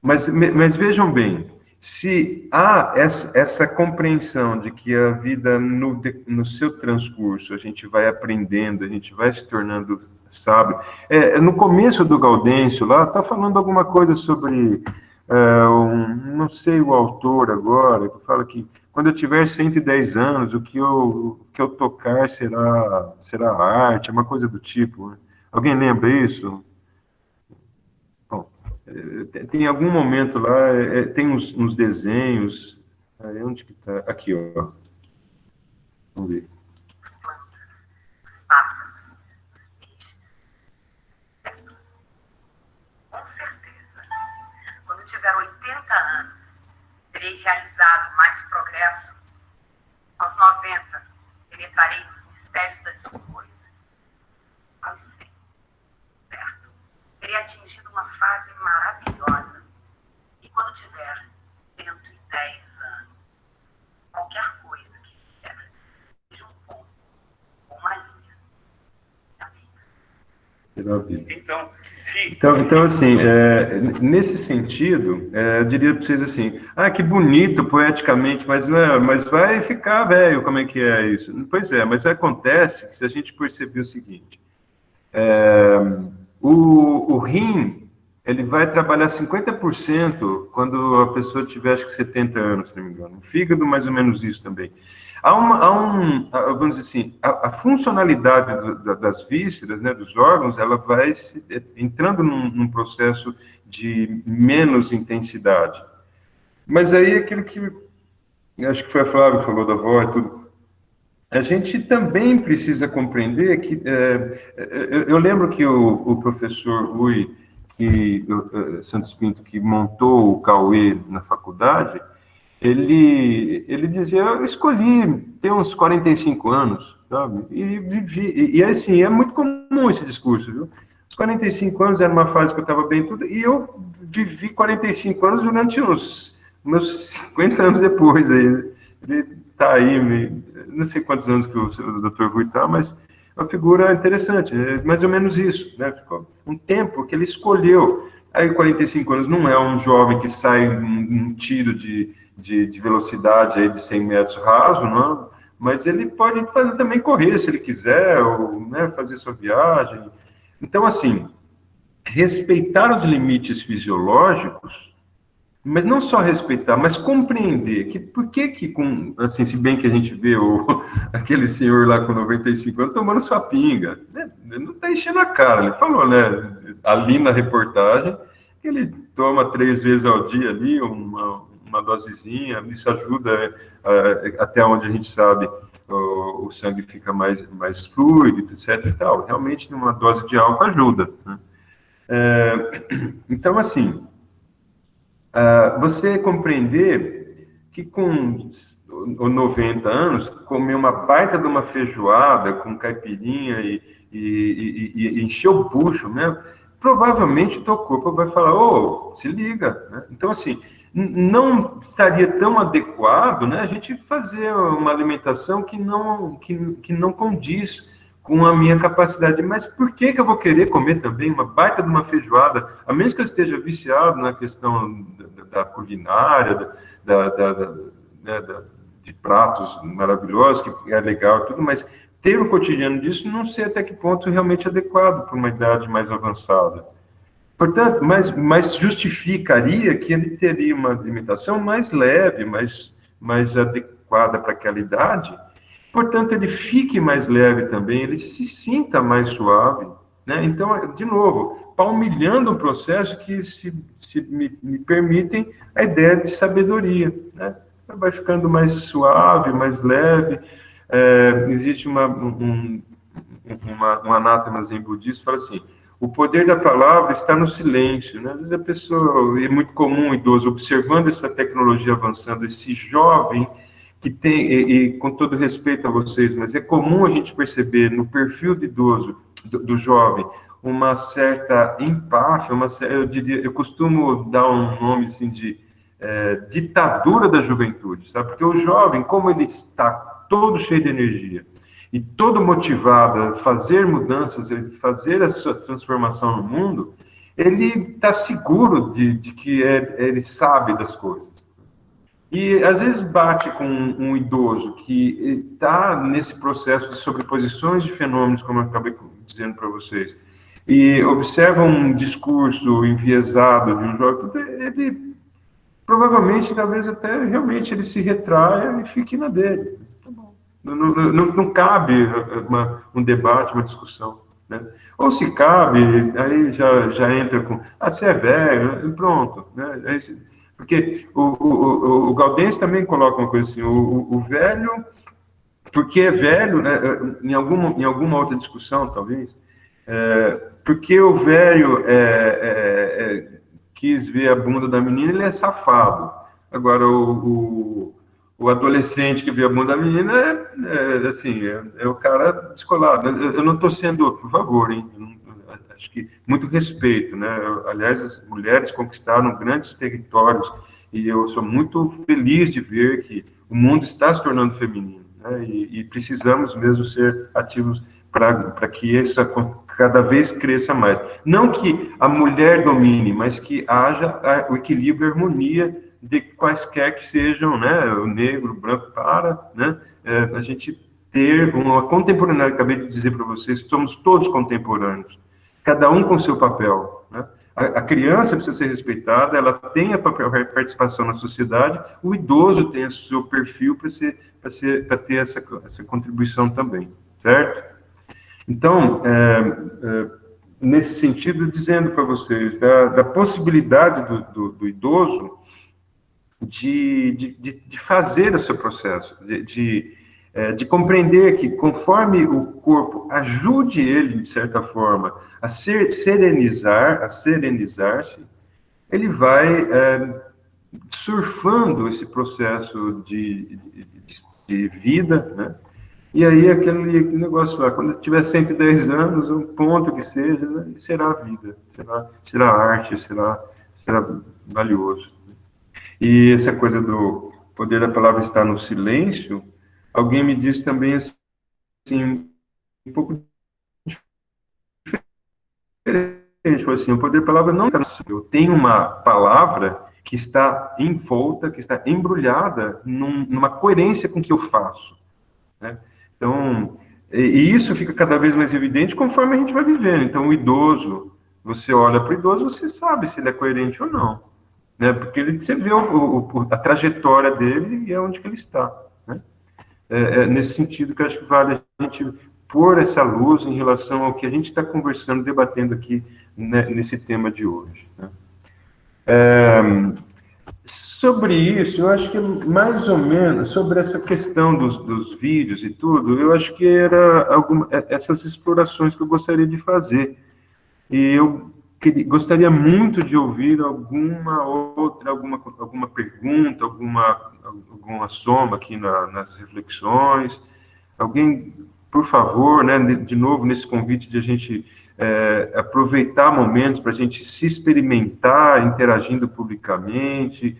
Mas vejam bem, se há essa compreensão de que a vida, no seu transcurso, a gente vai aprendendo, a gente vai se tornando sábio. No começo do Gaudêncio, lá, está falando alguma coisa sobre, não sei o autor agora, que fala que quando eu tiver 110 anos, o que eu tocar será arte, uma coisa do tipo. Né? Alguém lembra isso? Bom, tem algum momento lá, tem uns desenhos. Onde que está? Aqui, ó. Vamos ver.
Com certeza. Quando tiver 80 anos, terei realizado mais progresso. Aos 90, penetrarei nos mistérios das coisas. Aos 100, certo? Terei atingido uma fase maravilhosa. E quando tiver 110 anos, qualquer coisa que quebra, seja um ponto ou uma linha da vida.
Então assim, nesse sentido, eu diria para vocês assim, que bonito poeticamente, mas vai ficar velho, como é que é isso? Pois é, mas acontece que se a gente perceber o seguinte, o rim, ele vai trabalhar 50% quando a pessoa tiver, acho que 70 anos, se não me engano. O fígado, mais ou menos isso também. Vamos dizer assim, a funcionalidade das vísceras, né, dos órgãos, ela vai entrando num processo de menos intensidade. Mas aí aquilo que, acho que foi a Flávia que falou da avó e tudo, a gente também precisa compreender que, eu lembro que o professor Rui, Santos Pinto, que montou o Cauê na faculdade, ele dizia, eu escolhi ter uns 45 anos, sabe? E vivi, e assim, é muito comum esse discurso, viu? Os 45 anos era uma fase que eu estava bem tudo, e eu vivi 45 anos durante os meus 50 anos depois. Ele está aí, não sei quantos anos que o Dr. Rui está, mas é uma figura interessante, é mais ou menos isso, né? Um tempo que ele escolheu. Aí 45 anos não é um jovem que sai um tiro de velocidade aí de 100 metros raso, não, mas ele pode também correr se ele quiser, ou, né, fazer sua viagem. Então, assim, respeitar os limites fisiológicos, mas não só respeitar, mas compreender que por que assim, se bem que a gente vê aquele senhor lá com 95 anos tomando sua pinga, né? Ele não está enchendo a cara, ele falou, né, ali na reportagem, que ele toma 3 vezes ao dia ali, uma dosezinha, isso ajuda, até onde a gente sabe, o sangue fica mais fluido, etc. e tal. Realmente, numa dose de álcool ajuda. Né? Então, assim, você compreender que com 90 anos, comer uma baita de uma feijoada com caipirinha e encher o bucho, né? Provavelmente o teu corpo vai falar, se liga. Né? Então, assim, não estaria tão adequado, né, a gente fazer uma alimentação que não condiz com a minha capacidade. Mas por que eu vou querer comer também uma baita de uma feijoada, a menos que eu esteja viciado na questão da culinária, né, de pratos maravilhosos, que é legal e tudo, mas ter o cotidiano disso não sei até que ponto realmente adequado para uma idade mais avançada. Portanto, mas justificaria que ele teria uma alimentação mais leve, mais adequada para aquela idade. Portanto, ele fique mais leve também, ele se sinta mais suave, né? Então, de novo, palmilhando um processo que se me permitem a ideia de sabedoria, né? Vai ficando mais suave, mais leve. Existe um anátema zen budista que fala assim: o poder da palavra está no silêncio, né? Às vezes a pessoa, é muito comum, idoso, observando essa tecnologia avançando, esse jovem que tem, e com todo respeito a vocês, mas é comum a gente perceber no perfil do idoso, do jovem, uma certa empáfia, eu costumo dar um nome assim de ditadura da juventude, sabe? Porque o jovem, como ele está todo cheio de energia e todo motivado a fazer mudanças, fazer a sua transformação no mundo, ele está seguro de que ele sabe das coisas. E às vezes bate com um idoso que está nesse processo de sobreposições de fenômenos, como eu acabei dizendo para vocês, e observa um discurso enviesado de um jovem, ele provavelmente, talvez até realmente ele se retraia e fique na dele. Tá bom. Não cabe um debate, uma discussão, né? Ou se cabe, aí já entra com, você é velho, pronto, né? Porque o Gaudense também coloca uma coisa assim, o velho, porque é velho, né, em alguma outra discussão, talvez, porque o velho quis ver a bunda da menina, ele é safado. Agora, o adolescente que vê a bunda da menina é o cara descolado. Eu não estou sendo, por favor, hein? Acho que muito respeito, né? Aliás, as mulheres conquistaram grandes territórios e eu sou muito feliz de ver que o mundo está se tornando feminino, né? E precisamos mesmo ser ativos para que essa cada vez cresça mais. Não que a mulher domine, mas que haja o equilíbrio e a harmonia de quaisquer que sejam, né? O negro, o branco, né? A gente ter uma contemporaneidade. Acabei de dizer para vocês que somos todos contemporâneos, cada um com seu papel, né? A criança precisa ser respeitada, ela tem a participação na sociedade, o idoso tem o seu perfil para ter essa contribuição também, certo? Então, nesse sentido, dizendo para vocês da possibilidade do idoso de fazer o seu processo, de compreender que, conforme o corpo ajude ele, de certa forma, a serenizar-se, ele vai surfando esse processo de vida, né? E aí aquele negócio lá, quando tiver 110 anos, um ponto que seja, né, será a vida, será arte, será valioso. E essa coisa do poder da palavra estar no silêncio, alguém me disse também assim, um pouco diferente, foi assim, o poder da palavra não está. Eu tenho uma palavra que está envolta, que está embrulhada numa coerência com o que eu faço, né? Então, e isso fica cada vez mais evidente conforme a gente vai vivendo. Então, o idoso, você olha para o idoso, você sabe se ele é coerente ou não, né? Porque você vê a trajetória dele e é onde que ele está, né? Nesse sentido que eu acho que vale a gente pôr essa luz em relação ao que a gente está conversando, debatendo aqui, né, nesse tema de hoje, né? Sobre isso, eu acho que mais ou menos, sobre essa questão dos vídeos e tudo, eu acho que era essas explorações que eu gostaria de fazer. E eu gostaria muito de ouvir alguma pergunta, alguma soma aqui nas reflexões. Alguém, por favor, né, de novo, nesse convite de a gente aproveitar momentos para a gente se experimentar, interagindo publicamente,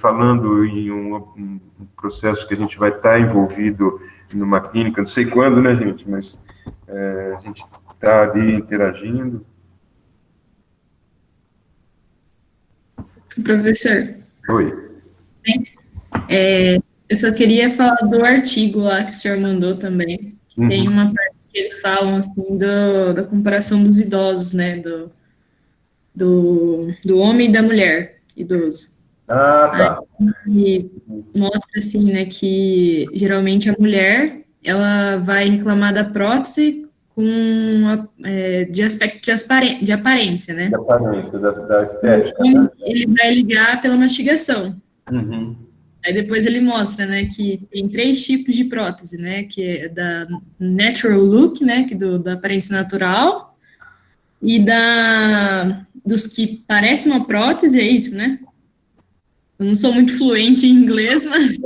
falando em um processo que a gente vai estar envolvido numa clínica, não sei quando, né, gente, mas a gente está ali interagindo.
Professor.
Oi.
Eu só queria falar do artigo lá que o senhor mandou também. Tem uma parte que eles falam, assim, da comparação dos idosos, né, do homem e da mulher idoso.
Tá.
E mostra, assim, né, que geralmente a mulher, ela vai reclamar da prótese de aspecto de aparência, né?
Da aparência, da estética,
Então,
né?
ele vai ligar pela mastigação.
Uhum.
Aí depois ele mostra, né, que tem 3 tipos de prótese, né, que é da natural look, né, que da aparência natural, e dos que parecem uma prótese, é isso, né? Eu não sou muito fluente em inglês, mas...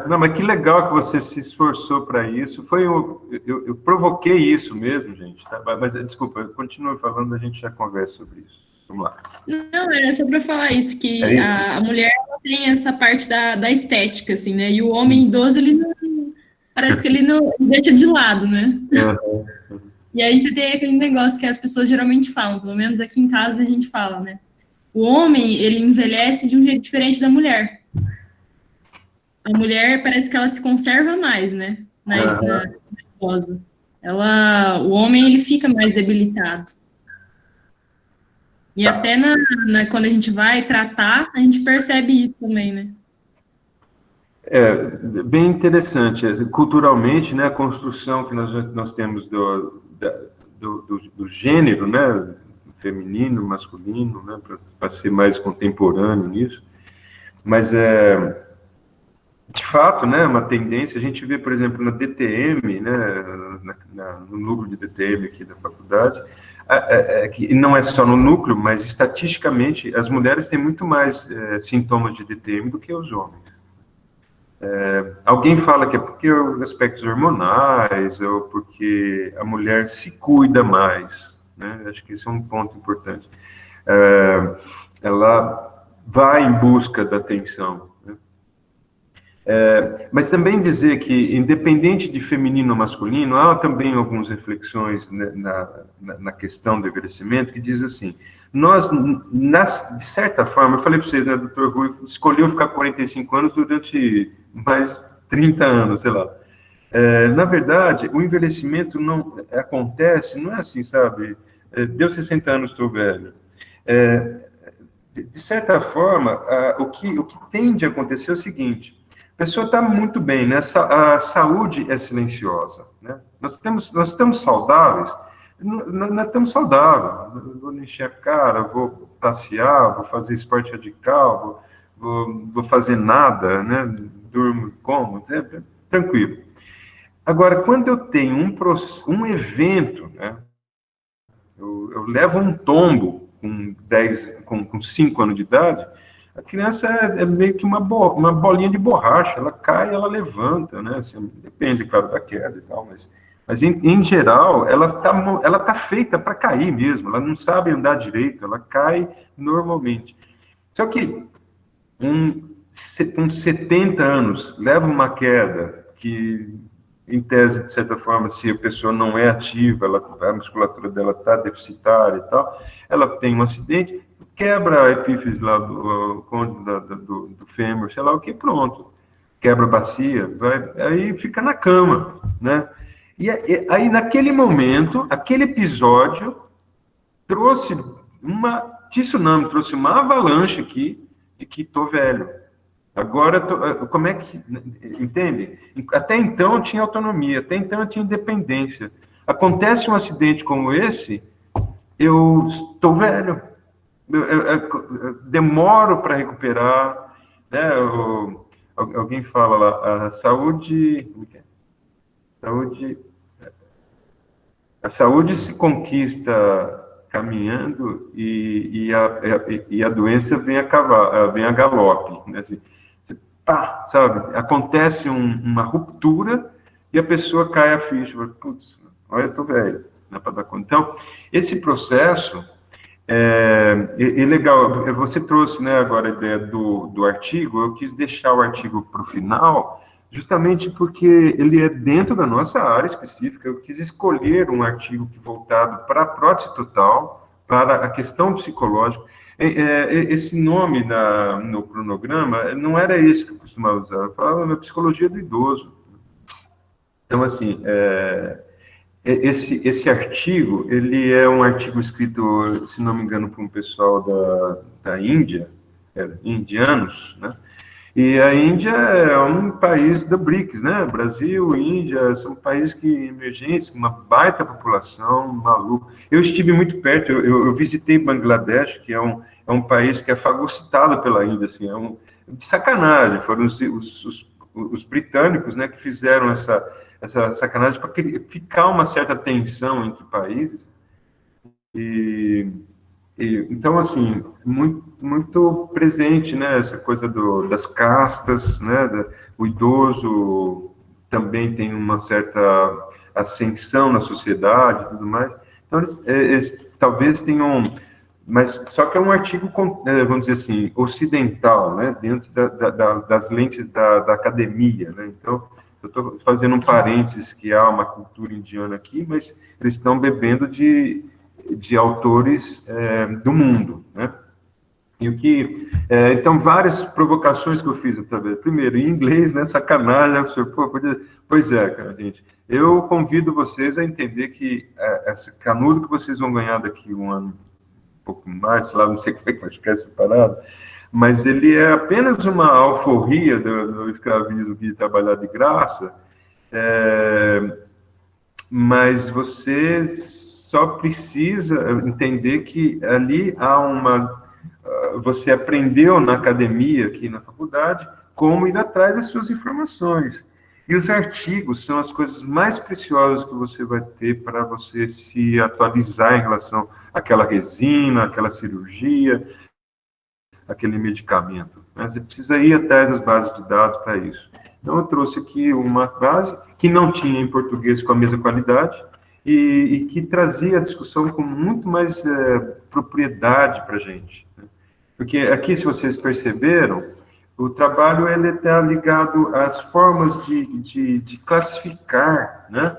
Não, mas que legal que você se esforçou para isso. Eu provoquei isso mesmo, gente. Tá? Mas, desculpa, continue falando, a gente já conversa sobre isso. Vamos lá.
Não, era só para falar isso, que
É isso?
a mulher ela tem essa parte da estética, assim, né? E o homem idoso, ele não... Parece que ele não deixa de lado, né? E aí você tem aquele negócio que as pessoas geralmente falam, pelo menos aqui em casa a gente fala, né? O homem, ele envelhece de um jeito diferente da mulher. A mulher parece que ela se conserva mais, né? Na idosa. O homem, ele fica mais debilitado. E até quando a gente vai tratar, a gente percebe isso também, né?
Bem interessante. Culturalmente, né, a construção que nós temos do gênero, né, feminino, masculino, né, para ser mais contemporâneo nisso. Mas, de fato, né, uma tendência, a gente vê, por exemplo, na DTM, né, no núcleo de DTM aqui da faculdade, que não é só no núcleo, mas estatisticamente, as mulheres têm muito mais sintomas de DTM do que os homens. Alguém fala que é porque os aspectos hormonais, ou porque a mulher se cuida mais, né? Acho que isso é um ponto importante. Ela vai em busca da atenção, né? Mas também dizer que, independente de feminino ou masculino, há também algumas reflexões, né, na questão do envelhecimento, que diz assim, nós, de certa forma, eu falei para vocês, né, o Dr. Rui escolheu ficar 45 anos durante mais 30 anos, sei lá. Na verdade, o envelhecimento não acontece, não é assim, sabe? Deu 60 anos, estou velho. De certa forma, o que tende a acontecer é o seguinte, a pessoa está muito bem, né? A saúde é silenciosa, né? Nós estamos saudáveis, nós estamos saudáveis, vou encher a cara, vou passear, vou fazer esporte radical, vou fazer nada, né? Durmo como, tranquilo. Agora, quando eu tenho um evento, né? Eu levo um tombo com 5 anos de idade, a criança é meio que uma bolinha de borracha, ela cai, ela levanta, né? Assim, depende, claro, da queda e tal, mas em geral, ela tá feita para cair mesmo, ela não sabe andar direito, ela cai normalmente. Só que com 70 anos, leva uma queda que, em tese, de certa forma, se a pessoa não é ativa, a musculatura dela está deficitária e tal, ela tem um acidente, quebra a epífise lá do fêmur, sei lá o que, pronto. Quebra a bacia, aí fica na cama, né? E aí, naquele momento, aquele episódio trouxe uma tsunami, trouxe uma avalanche aqui, de que estou velho. Agora, como é que... Entende? Até então eu tinha autonomia, até então eu tinha independência. Acontece um acidente como esse, eu estou velho. Eu demoro para recuperar, né? Alguém fala lá, a saúde se conquista caminhando e a doença vem a galope, né? Assim, sabe? Acontece uma ruptura e a pessoa cai a ficha, putz, olha, eu tô velho, não dá para dar conta. Então, esse processo E legal, você trouxe, né, agora a ideia do artigo. Eu quis deixar o artigo para o final, justamente porque ele é dentro da nossa área específica. Eu quis escolher um artigo que voltado para a prótese total, para a questão psicológica. Esse nome no cronograma não era esse que eu costumava usar. Eu falava na psicologia do idoso. Então, assim, esse artigo, ele é um artigo escrito, se não me engano, por um pessoal da Índia, indianos, né? E a Índia é um país da BRICS, né? Brasil, Índia, são países emergentes, com uma baita população, maluco. Eu estive muito perto, eu visitei Bangladesh, que é um país que é fagocitado pela Índia, assim, de sacanagem. Foram os britânicos, né, que fizeram essa sacanagem para ficar uma certa tensão entre países. Então, assim, muito presente, né, essa coisa das castas, né, o idoso também tem uma certa ascensão na sociedade e tudo mais. Então, eles talvez tenham, mas só que é um artigo, vamos dizer assim, ocidental, né, dentro das lentes da academia, né. Então, eu estou fazendo um parênteses que há uma cultura indiana aqui, mas eles estão bebendo de autores do mundo, né? E então, várias provocações que eu fiz através. Primeiro, em inglês, né? Sacanagem. Pois é, cara, gente. Eu convido vocês a entender que esse canudo que vocês vão ganhar daqui um ano, um pouco mais, sei lá, não sei como é que vai ficar separado, mas ele é apenas uma alforria do escravismo de trabalhar de graça, mas você só precisa entender que ali há você aprendeu na academia, aqui na faculdade, como ir atrás das suas informações. E os artigos são as coisas mais preciosas que você vai ter para você se atualizar em relação àquela resina, àquela cirurgia, aquele medicamento, né? Você precisa ir atrás das bases de dados para isso. Então, eu trouxe aqui uma base que não tinha em português com a mesma qualidade e que trazia a discussão com muito mais propriedade para a gente, né? Porque aqui, se vocês perceberam, o trabalho está ligado às formas de classificar, né?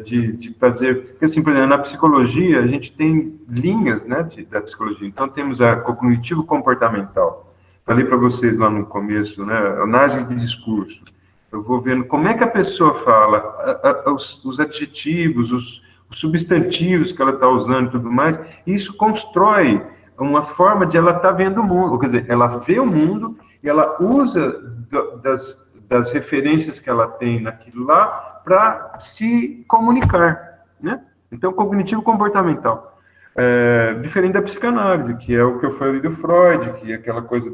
De fazer, porque assim, por exemplo, na psicologia a gente tem linhas, né, da psicologia. Então temos a cognitivo-comportamental. Falei para vocês lá no começo, né, análise de discurso. Eu vou vendo como é que a pessoa fala, os adjetivos, os substantivos que ela está usando e tudo mais. Isso constrói uma forma de ela estar vendo o mundo, quer dizer, ela vê o mundo e ela usa das referências que ela tem naquilo lá para se comunicar, né? Então, cognitivo-comportamental. Diferente da psicanálise, que é o que eu falei do Freud, que é aquela coisa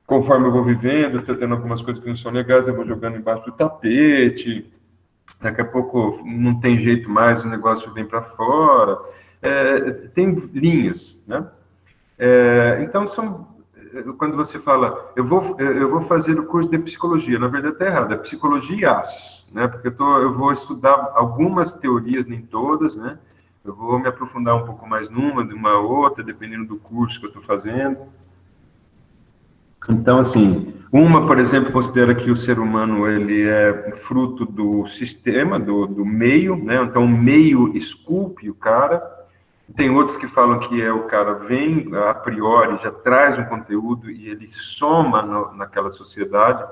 conforme eu vou vivendo, estou tendo algumas coisas que não são legais, eu vou jogando embaixo do tapete, daqui a pouco não tem jeito mais, o negócio vem para fora. Tem linhas, né? Então, quando você fala, eu vou fazer o curso de psicologia, na verdade está errado, é psicologias, né? Porque eu vou estudar algumas teorias, nem todas, né? Eu vou me aprofundar um pouco mais de uma outra, dependendo do curso que eu estou fazendo. Então, assim, por exemplo, considera que o ser humano ele é fruto do sistema, do meio, né? Então, o meio esculpe o cara. Tem outros que falam que o cara vem, a priori, já traz um conteúdo e ele soma naquela sociedade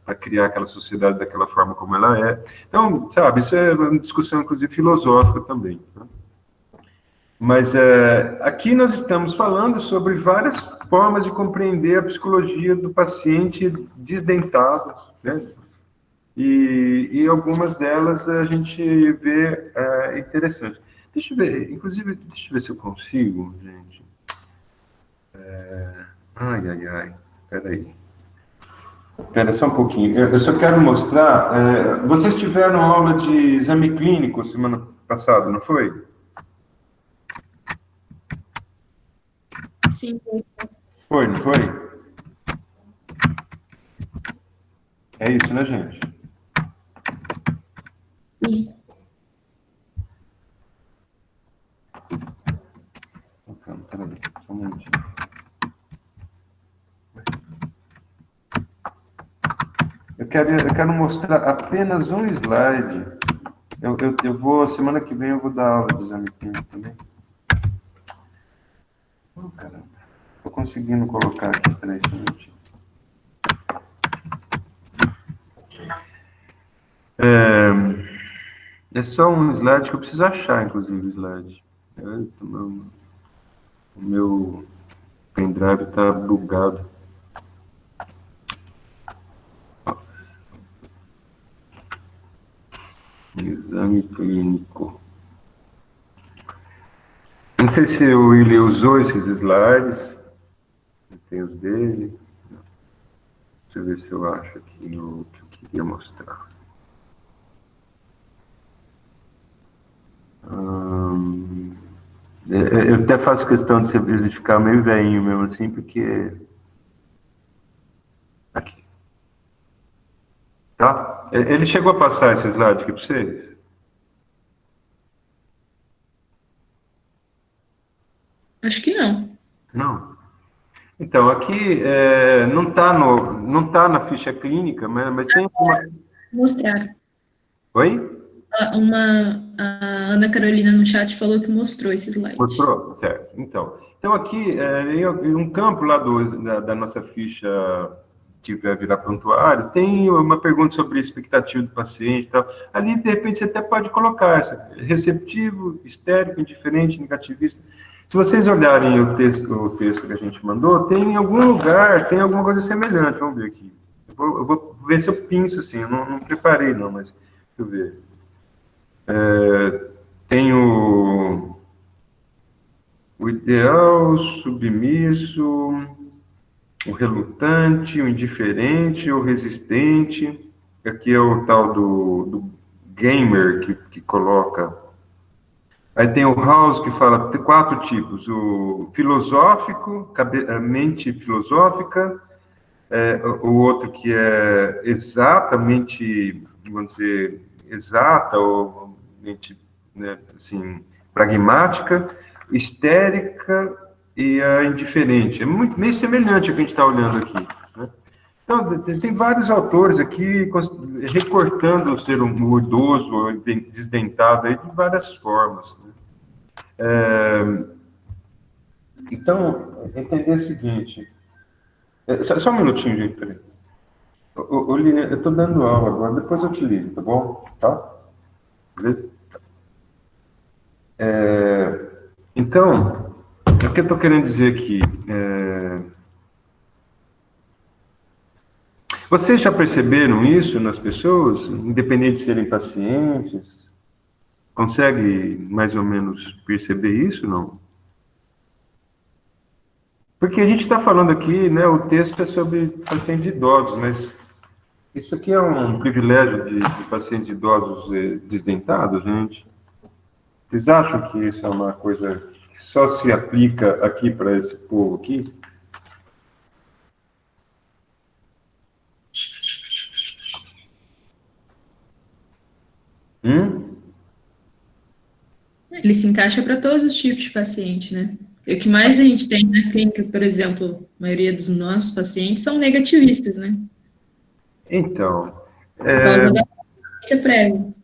para criar aquela sociedade daquela forma como ela é. Então, sabe, isso é uma discussão, inclusive, filosófica também, né? Mas aqui nós estamos falando sobre várias formas de compreender a psicologia do paciente desdentado, né? E algumas delas a gente vê interessante. Deixa eu ver, inclusive, deixa eu ver se eu consigo, gente. Peraí. Espera só um pouquinho. Eu só quero mostrar. Vocês tiveram aula de exame clínico semana passada, não foi?
Sim.
Foi, não foi? É isso, né, gente?
Sim.
Okay. quero mostrar apenas um slide. Eu vou, semana que vem eu vou dar aula de exame clínico também. Oh, caramba. Estou conseguindo colocar aqui, peraí, só um minutinho. É só um slide que eu preciso achar, inclusive, o slide. O meu pendrive está bugado. Exame clínico. Não sei se o Willi usou esses slides. Tem os dele. Deixa eu ver se eu acho aqui o que eu queria mostrar. Eu até faço questão de ele ficar meio velhinho mesmo assim, porque... Aqui. Tá? Ele chegou a passar esse slide aqui para vocês?
Acho que não.
Não. Então, aqui não tá na ficha clínica, mas tem uma...
Mostrar.
Oi?
A Ana Carolina no chat falou que mostrou esse slide.
Mostrou? Certo. Então aqui, em um campo lá da nossa ficha que vai virar prontuário, tem uma pergunta sobre a expectativa do paciente e tal. Ali, de repente, você até pode colocar receptivo, histérico, indiferente, negativista. Se vocês olharem o texto que a gente mandou, tem em algum lugar, tem alguma coisa semelhante. Vamos ver aqui. Eu vou ver se eu pinço assim, eu não preparei não, mas deixa eu ver. Tem o ideal, submisso, o relutante, o indiferente, o resistente. Aqui é o tal do gamer que coloca. Aí tem o House que fala 4 tipos: o filosófico, mente filosófica, o outro que é exatamente, vamos dizer, exata ou mente, né, assim, pragmática, histérica e a indiferente. É meio semelhante ao que a gente está olhando aqui, né? Então, tem vários autores aqui recortando o ser um idoso ou desdentado aí de várias formas, né? Então, entender o seguinte... Só um minutinho, gente, peraí. Eu estou dando aula agora, depois eu te ligo, tá bom? Tá? Beleza? Então, o que eu estou querendo dizer aqui? Vocês já perceberam isso nas pessoas, independente de serem pacientes? Consegue mais ou menos perceber isso, não? Porque a gente está falando aqui, né, o texto é sobre pacientes idosos, mas isso aqui é um privilégio de pacientes idosos desdentados, gente? Vocês acham que isso é uma coisa que só se aplica aqui para esse povo aqui?
Ele se encaixa para todos os tipos de paciente, né? E o que mais a gente tem na clínica, por exemplo, a maioria dos nossos pacientes são negativistas, né?
Então...
Por causa da experiência prévia.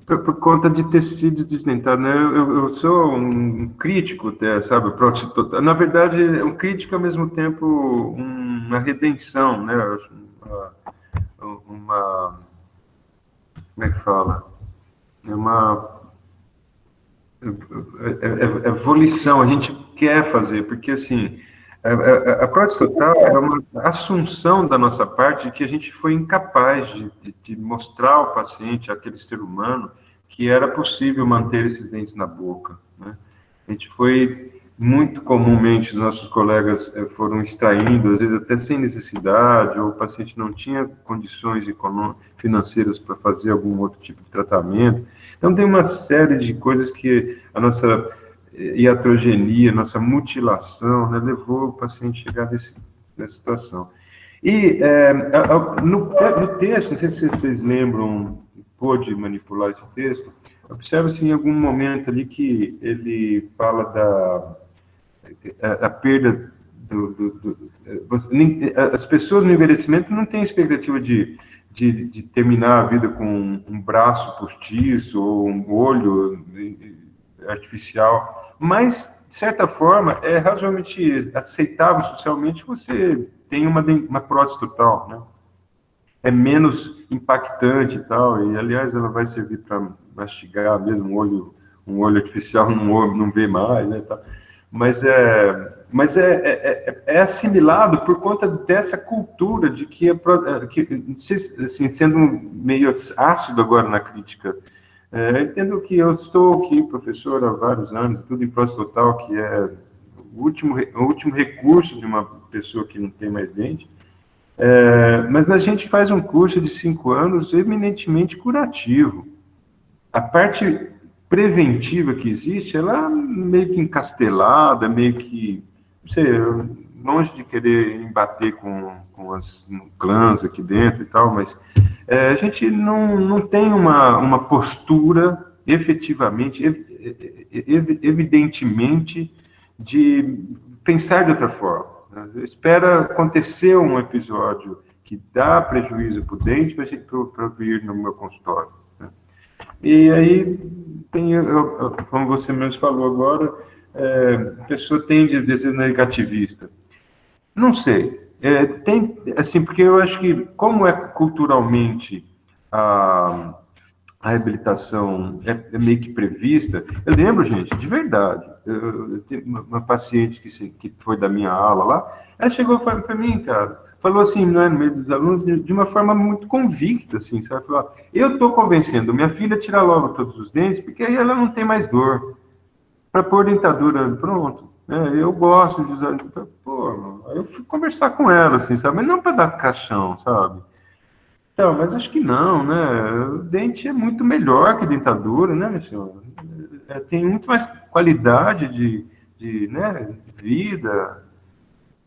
Por conta de ter sido desdentado, né? Eu sou um crítico, sabe? Na verdade, um crítico ao mesmo tempo uma redenção, né? Como é que fala? É uma volição, a gente quer fazer, porque assim, a prótese total é uma assunção da nossa parte de que a gente foi incapaz de mostrar ao paciente, àquele ser humano, que era possível manter esses dentes na boca, né? A gente foi, muito comumente, os nossos colegas foram extraindo, às vezes até sem necessidade, ou o paciente não tinha condições financeiras para fazer algum outro tipo de tratamento. Então, tem uma série de coisas que a nossa iatrogenia, nossa mutilação, né, levou o paciente a chegar nessa situação. E no texto, não sei se vocês lembram, pôde manipular esse texto, observa-se em algum momento ali que ele fala da perda as pessoas no envelhecimento não têm expectativa de de terminar a vida com um braço postiço ou um olho artificial, mas, de certa forma, é razoavelmente aceitável socialmente que você tenha uma prótese total, né? É menos impactante e tal, e, aliás, ela vai servir para mastigar mesmo um olho artificial, não vê mais, né, tal. Mas é assimilado por conta dessa cultura de que assim, sendo meio ácido agora na crítica, entendo que eu estou aqui, professor, há vários anos, tudo em prótese total, que é o último recurso de uma pessoa que não tem mais dente, mas a gente faz um curso de 5 anos eminentemente curativo. A parte preventiva que existe, ela é meio que encastelada, meio que, não sei, longe de querer embater com as clãs aqui dentro e tal, mas a gente não tem uma postura efetivamente, evidentemente, de pensar de outra forma. Espera acontecer um episódio que dá prejuízo para o dente para vir no meu consultório. E aí, como você mesmo falou agora, a pessoa tende a ser negativista. Não sei. Tem, assim, porque eu acho que, como é culturalmente a reabilitação é meio que prevista, eu lembro, gente, de verdade, eu tenho uma paciente que foi da minha aula lá, ela chegou para mim, cara, falou assim, né, no meio dos alunos, de uma forma muito convicta, assim, sabe? Falou, eu estou convencendo minha filha a tirar logo todos os dentes, porque aí ela não tem mais dor. Para pôr dentadura, pronto. Eu gosto de usar. Pô, aí eu fui conversar com ela, assim, sabe? Mas não para dar caixão, sabe? Então, mas acho que não, né? O dente é muito melhor que dentadura, né, meu senhor? Tem muito mais qualidade né, de vida.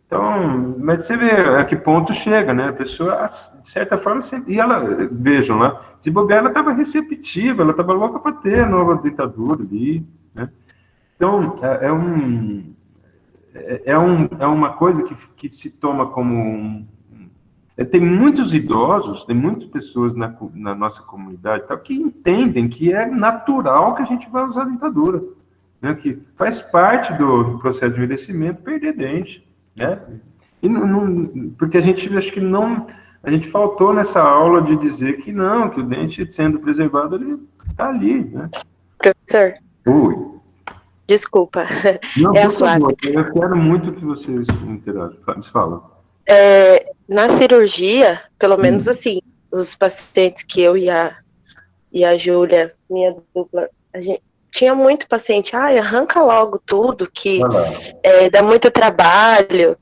Então, mas você vê a que ponto chega, né? A pessoa, de certa forma, e ela, vejam lá, se bobear, ela estava receptiva, ela estava louca para ter a nova dentadura ali, né? Então, é uma coisa que se toma como tem muitos idosos, tem muitas pessoas na nossa comunidade tal, que entendem que é natural que a gente vai usar dentadura, né? Que faz parte do processo de envelhecimento perder dente, né? E porque a gente, acho que não, a gente faltou nessa aula de dizer que não, que o dente sendo preservado, ele está ali, né?
Professor.
Oi.
Desculpa.
Não,
é a Flávia.
Eu quero muito que vocês interajam. Me fala.
Na cirurgia, pelo menos assim, os pacientes que eu e a Júlia, minha dupla, a gente tinha muito paciente, arranca logo tudo, que dá muito trabalho,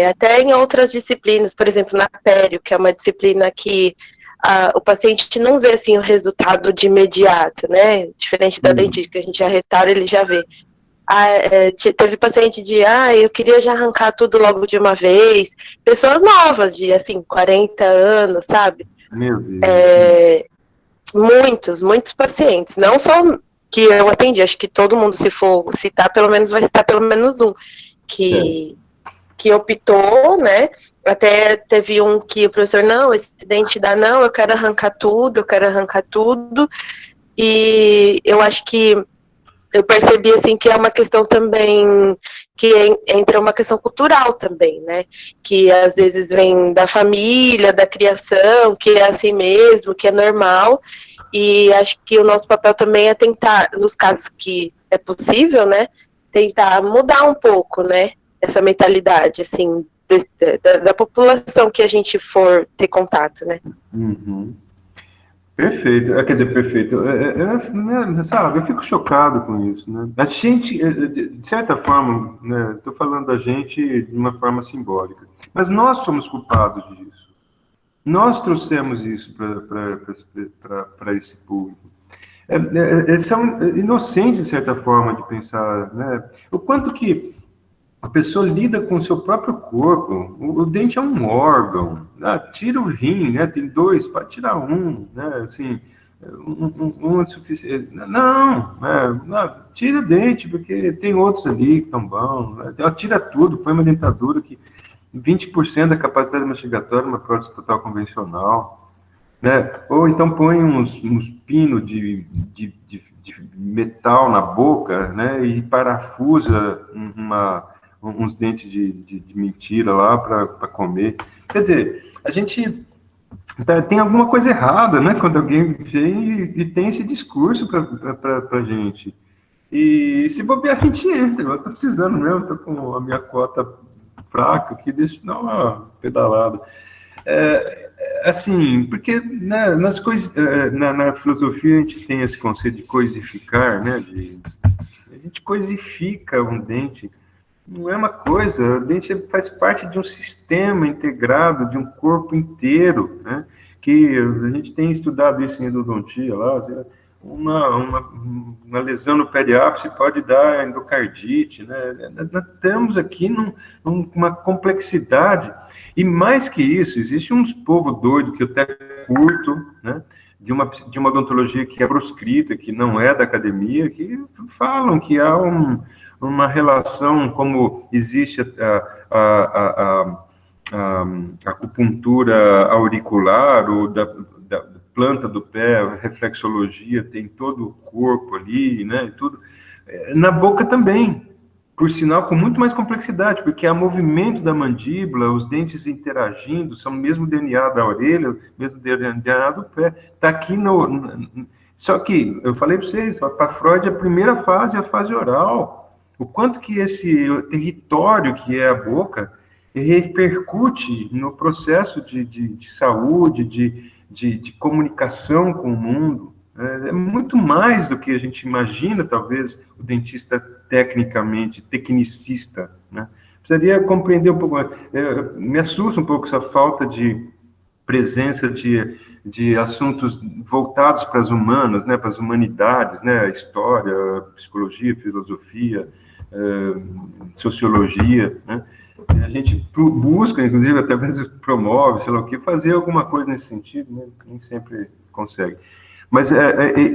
até em outras disciplinas, por exemplo, na pério, que é uma disciplina que o paciente não vê assim o resultado de imediato, né? Diferente da dentista, que a gente já restaura, ele já vê. Teve paciente eu queria já arrancar tudo logo de uma vez. Pessoas novas, de assim, 40 anos, sabe?
Meu Deus.
Muitos pacientes, não só que eu atendi, acho que todo mundo, se for citar, pelo menos vai citar pelo menos um, que optou, né? Até teve um que o professor, não, esse dente dá não, eu quero arrancar tudo, e eu acho que eu percebi, assim, que é uma questão também, que entra uma questão cultural também, né, que às vezes vem da família, da criação, que é assim mesmo, que é normal, e acho que o nosso papel também é tentar, nos casos que é possível, né, tentar mudar um pouco, né, essa mentalidade, assim, da população que a gente for ter contato, né.
Uhum. Perfeito, quer dizer, perfeito. Sabe, eu fico chocado com isso, né? A gente, de certa forma, né, estou falando da gente de uma forma simbólica, mas nós somos culpados disso. Nós trouxemos isso para esse público. São inocentes, de certa forma, de pensar, né? O quanto que a pessoa lida com o seu próprio corpo. O dente é um órgão. Tira o rim, né? Tem 2, pode tirar um, né? Assim, um é suficiente. Não, tira o dente, porque tem outros ali que estão bons. Né? Tira tudo, põe uma dentadura que 20% da capacidade mastigatória, uma prótese total convencional. né? Ou então põe uns pinos de metal na boca, né? E parafusa uns dentes de mentira lá para comer. Quer dizer, a gente tem alguma coisa errada, né? Quando alguém vem e tem esse discurso para a gente. E se bobear, a gente entra. Eu estou precisando mesmo, estou com a minha cota fraca aqui, deixa eu dar uma pedalada. Assim, porque né, nas coisas, na filosofia a gente tem esse conceito de coisificar, né? A gente coisifica um dente. Não é uma coisa, o dente faz parte de um sistema integrado, de um corpo inteiro, né? Que a gente tem estudado isso em endodontia lá, uma lesão no periápice pode dar endocardite, né? Nós estamos aqui numa complexidade, e mais que isso, existe uns povo doido que eu até curto, né? De uma odontologia que é proscrita, que não é da academia, que falam que há uma relação, como existe a acupuntura auricular, ou da planta do pé, a reflexologia, tem todo o corpo ali, né, tudo. Na boca também, por sinal, com muito mais complexidade, porque há movimento da mandíbula, os dentes interagindo, são o mesmo DNA da orelha, mesmo DNA do pé. Está aqui Só que, eu falei para vocês, para Freud, a primeira fase é a fase oral. O quanto que esse território que é a boca repercute no processo de saúde, de comunicação com o mundo. É muito mais do que a gente imagina, talvez, o dentista tecnicista, né? Precisaria compreender um pouco mais. Me assusta um pouco essa falta de presença de assuntos voltados para as humanas, né, para as humanidades, né, história, psicologia, filosofia, sociologia, né? A gente busca, inclusive, até vezes promove, sei lá o que, fazer alguma coisa nesse sentido, né? Nem sempre consegue. Mas,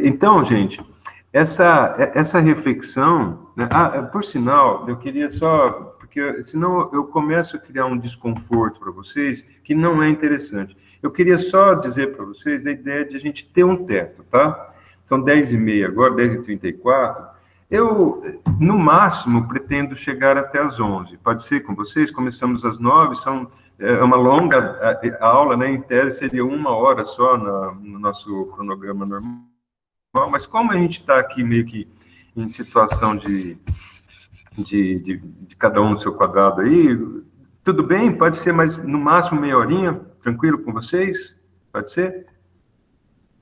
então, gente, essa reflexão, né? Por sinal, eu queria só, porque senão eu começo a criar um desconforto para vocês, que não é interessante. Eu queria só dizer para vocês a ideia de a gente ter um teto, tá? São 10h30 agora, 10h34. Eu, no máximo, pretendo chegar até às 11. Pode ser com vocês? Começamos às 9, é uma longa aula, né? Em tese seria 1 hora só no nosso cronograma normal, mas como a gente está aqui meio que em situação de cada um no seu quadrado aí, tudo bem? Pode ser, mas no máximo meia horinha, tranquilo com vocês? Pode ser?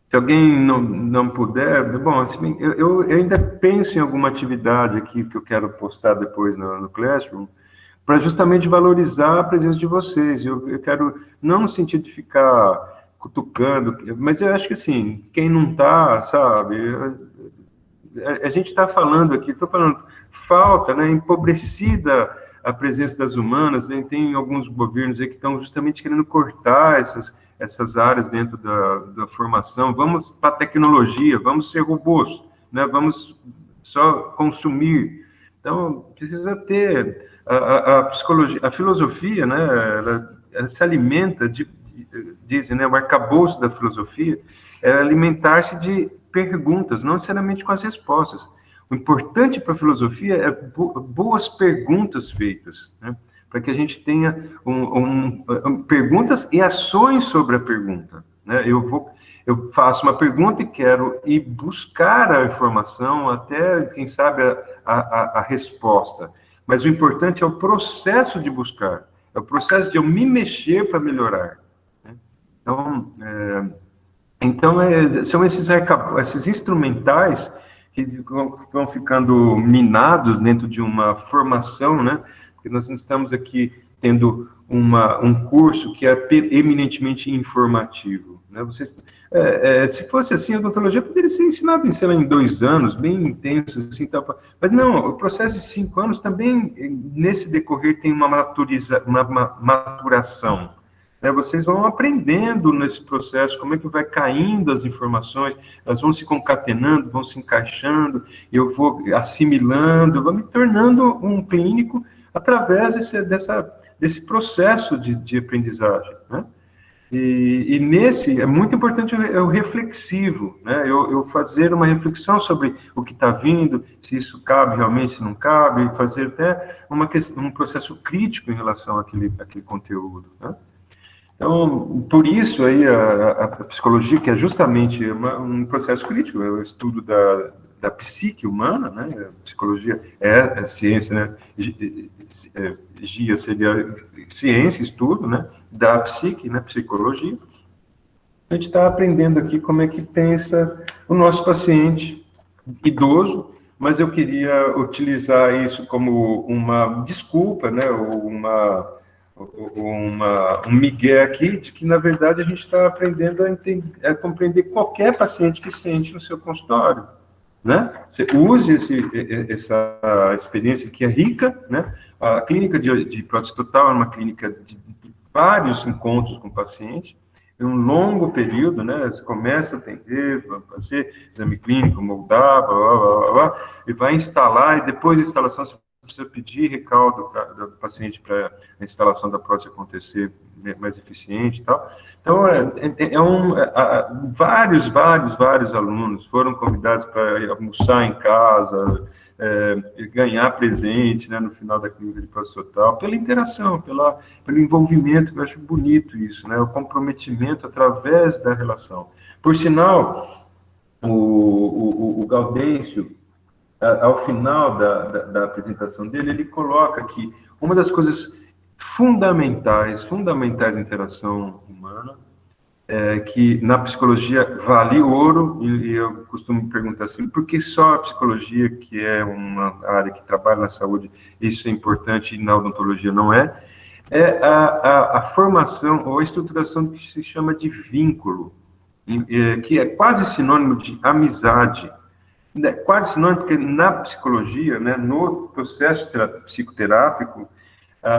Se alguém não puder, bom, assim, eu ainda penso em alguma atividade aqui que eu quero postar depois no Classroom, para justamente valorizar a presença de vocês. Eu quero, não no sentido de ficar cutucando, mas eu acho que, assim, quem não está, sabe, a gente está falando aqui, estou falando, falta, né, empobrecida a presença das humanas, né, tem alguns governos aí que estão justamente querendo cortar essas áreas dentro da formação. Vamos para a tecnologia, vamos ser robôs, né? Vamos só consumir. Então, precisa ter a psicologia, a filosofia, né? Ela se alimenta dizem, né? O arcabouço da filosofia é alimentar-se de perguntas, não necessariamente com as respostas. O importante para a filosofia é boas perguntas feitas, né? Para que a gente tenha perguntas e ações sobre a pergunta, né? Eu faço uma pergunta e quero ir buscar a informação até, quem sabe, a resposta. Mas o importante é o processo de buscar, é o processo de eu me mexer para melhorar, né? Então, são esses instrumentais que vão ficando minados dentro de uma formação, né? Porque nós estamos aqui tendo um curso que é eminentemente informativo, né? Se fosse assim, a odontologia poderia ser ensinada, sei lá, em 2 anos, bem intenso, assim, tal. Mas não, o processo de 5 anos também, nesse decorrer, tem uma maturação, né? Vocês vão aprendendo nesse processo como é que vai caindo as informações, elas vão se concatenando, vão se encaixando, eu vou assimilando, vou me tornando um clínico através desse processo de aprendizagem, né? E nesse, é muito importante o reflexivo, né? Eu fazer uma reflexão sobre o que está vindo, se isso cabe realmente, se não cabe, fazer até um processo crítico em relação àquele conteúdo, né? Então, por isso aí a psicologia, que é justamente um processo crítico, é o estudo da psique humana, né? A psicologia é ciência, né? Gia seria ciência, estudo, né? Da psique, né? Psicologia. A gente está aprendendo aqui como é que pensa o nosso paciente idoso, mas eu queria utilizar isso como uma desculpa, né? Ou um migué aqui, de que, na verdade, a gente está aprendendo a compreender qualquer paciente que sente no seu consultório, né? Você use essa experiência que é rica, né? A clínica de prótese total é uma clínica de vários encontros com o paciente, em um longo período, né? Você começa a atender, vai fazer exame clínico, moldar, blá, blá, blá, blá, e vai instalar, e depois da instalação você precisa pedir recaudo do paciente para a instalação da prótese acontecer mais eficiente e tal. Então, vários alunos foram convidados para almoçar em casa, ganhar presente, né, no final da clínica de prótese total, pela interação, pelo envolvimento, eu acho bonito isso, né, o comprometimento através da relação. Por sinal, o Gaudêncio, ao final da apresentação dele, ele coloca que uma das coisas fundamentais da interação humana, que na psicologia vale ouro, e eu costumo perguntar assim, por que só a psicologia, que é uma área que trabalha na saúde, isso é importante e na odontologia não é a formação ou a estruturação do que se chama de vínculo, que é quase sinônimo de amizade. Quase sinônimo, porque na psicologia, né, no processo psicoterápico,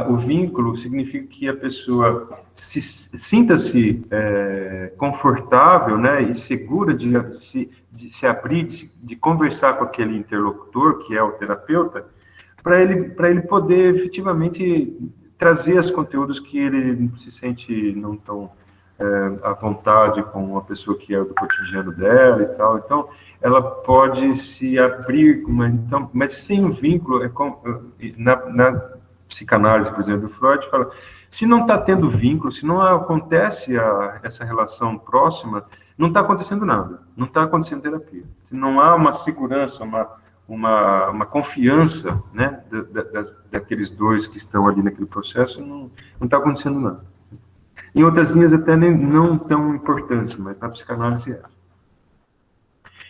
o vínculo significa que a pessoa sinta-se confortável, né, e segura de se abrir, de conversar com aquele interlocutor, que é o terapeuta, para ele poder efetivamente trazer os conteúdos que ele se sente não tão à vontade com a pessoa que é do cotidiano dela e tal. Então, ela pode se abrir, mas sem o vínculo, na psicanálise, por exemplo, do Freud, fala, se não está tendo vínculo, se não acontece essa relação próxima, não está acontecendo nada, não está acontecendo terapia. Se não há uma segurança, uma confiança, né, daqueles dois que estão ali naquele processo, não está acontecendo nada. Em outras linhas até não tão importantes, mas na psicanálise é.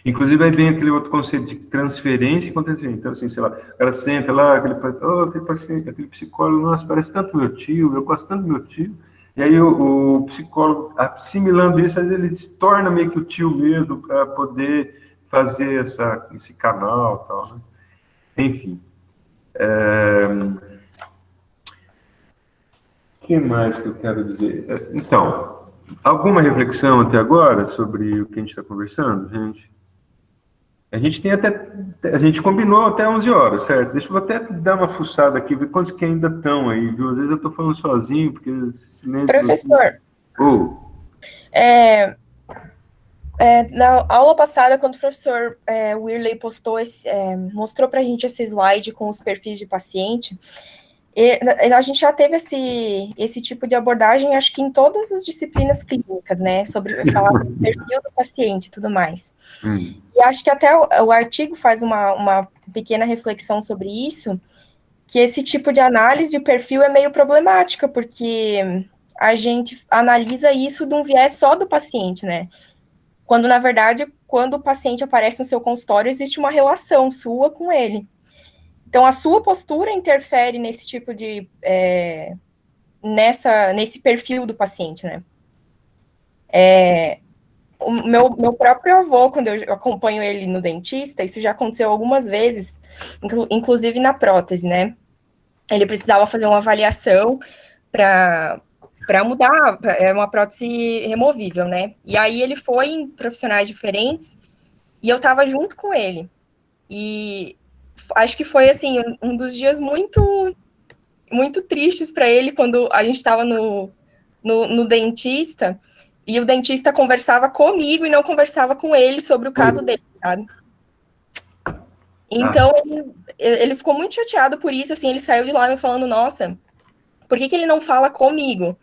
Inclusive, aí vem aquele outro conceito de transferência e contingência. Então, assim, sei lá, o cara senta lá, aquele paciente, aquele psicólogo, nossa, parece tanto meu tio, eu gosto tanto do meu tio. E aí o psicólogo, assimilando isso, às vezes ele se torna meio que o tio mesmo para poder fazer esse canal e tal, né? Enfim. O que mais que eu quero dizer? Então, alguma reflexão até agora sobre o que a gente está conversando, gente? A gente combinou até 11 horas, certo? Deixa eu até dar uma fuçada aqui, ver quantos que ainda estão aí, viu? Às vezes eu estou falando sozinho, porque esse silêncio...
Professor, na aula passada, quando o professor Wirley mostrou para a gente esse slide com os perfis de paciente, a gente já teve esse tipo de abordagem, acho que em todas as disciplinas clínicas, né, sobre falar do perfil do paciente e tudo mais. E acho que até o artigo faz uma pequena reflexão sobre isso, que esse tipo de análise de perfil é meio problemática, porque a gente analisa isso de um viés só do paciente, né, quando, na verdade, quando o paciente aparece no seu consultório, existe uma relação sua com ele. Então, a sua postura interfere nesse tipo de... nesse perfil do paciente, né? O meu próprio avô, quando eu acompanho ele no dentista, isso já aconteceu algumas vezes, inclusive na prótese, né? Ele precisava fazer uma avaliação para mudar, é uma prótese removível, né? E aí ele foi em profissionais diferentes e eu estava junto com ele. E acho que foi, assim, um dos dias muito, muito tristes para ele, quando a gente estava no dentista, e o dentista conversava comigo e não conversava com ele sobre o caso dele, sabe? Então, ele ficou muito chateado por isso, assim, ele saiu de lá me falando, nossa, por que ele não fala comigo?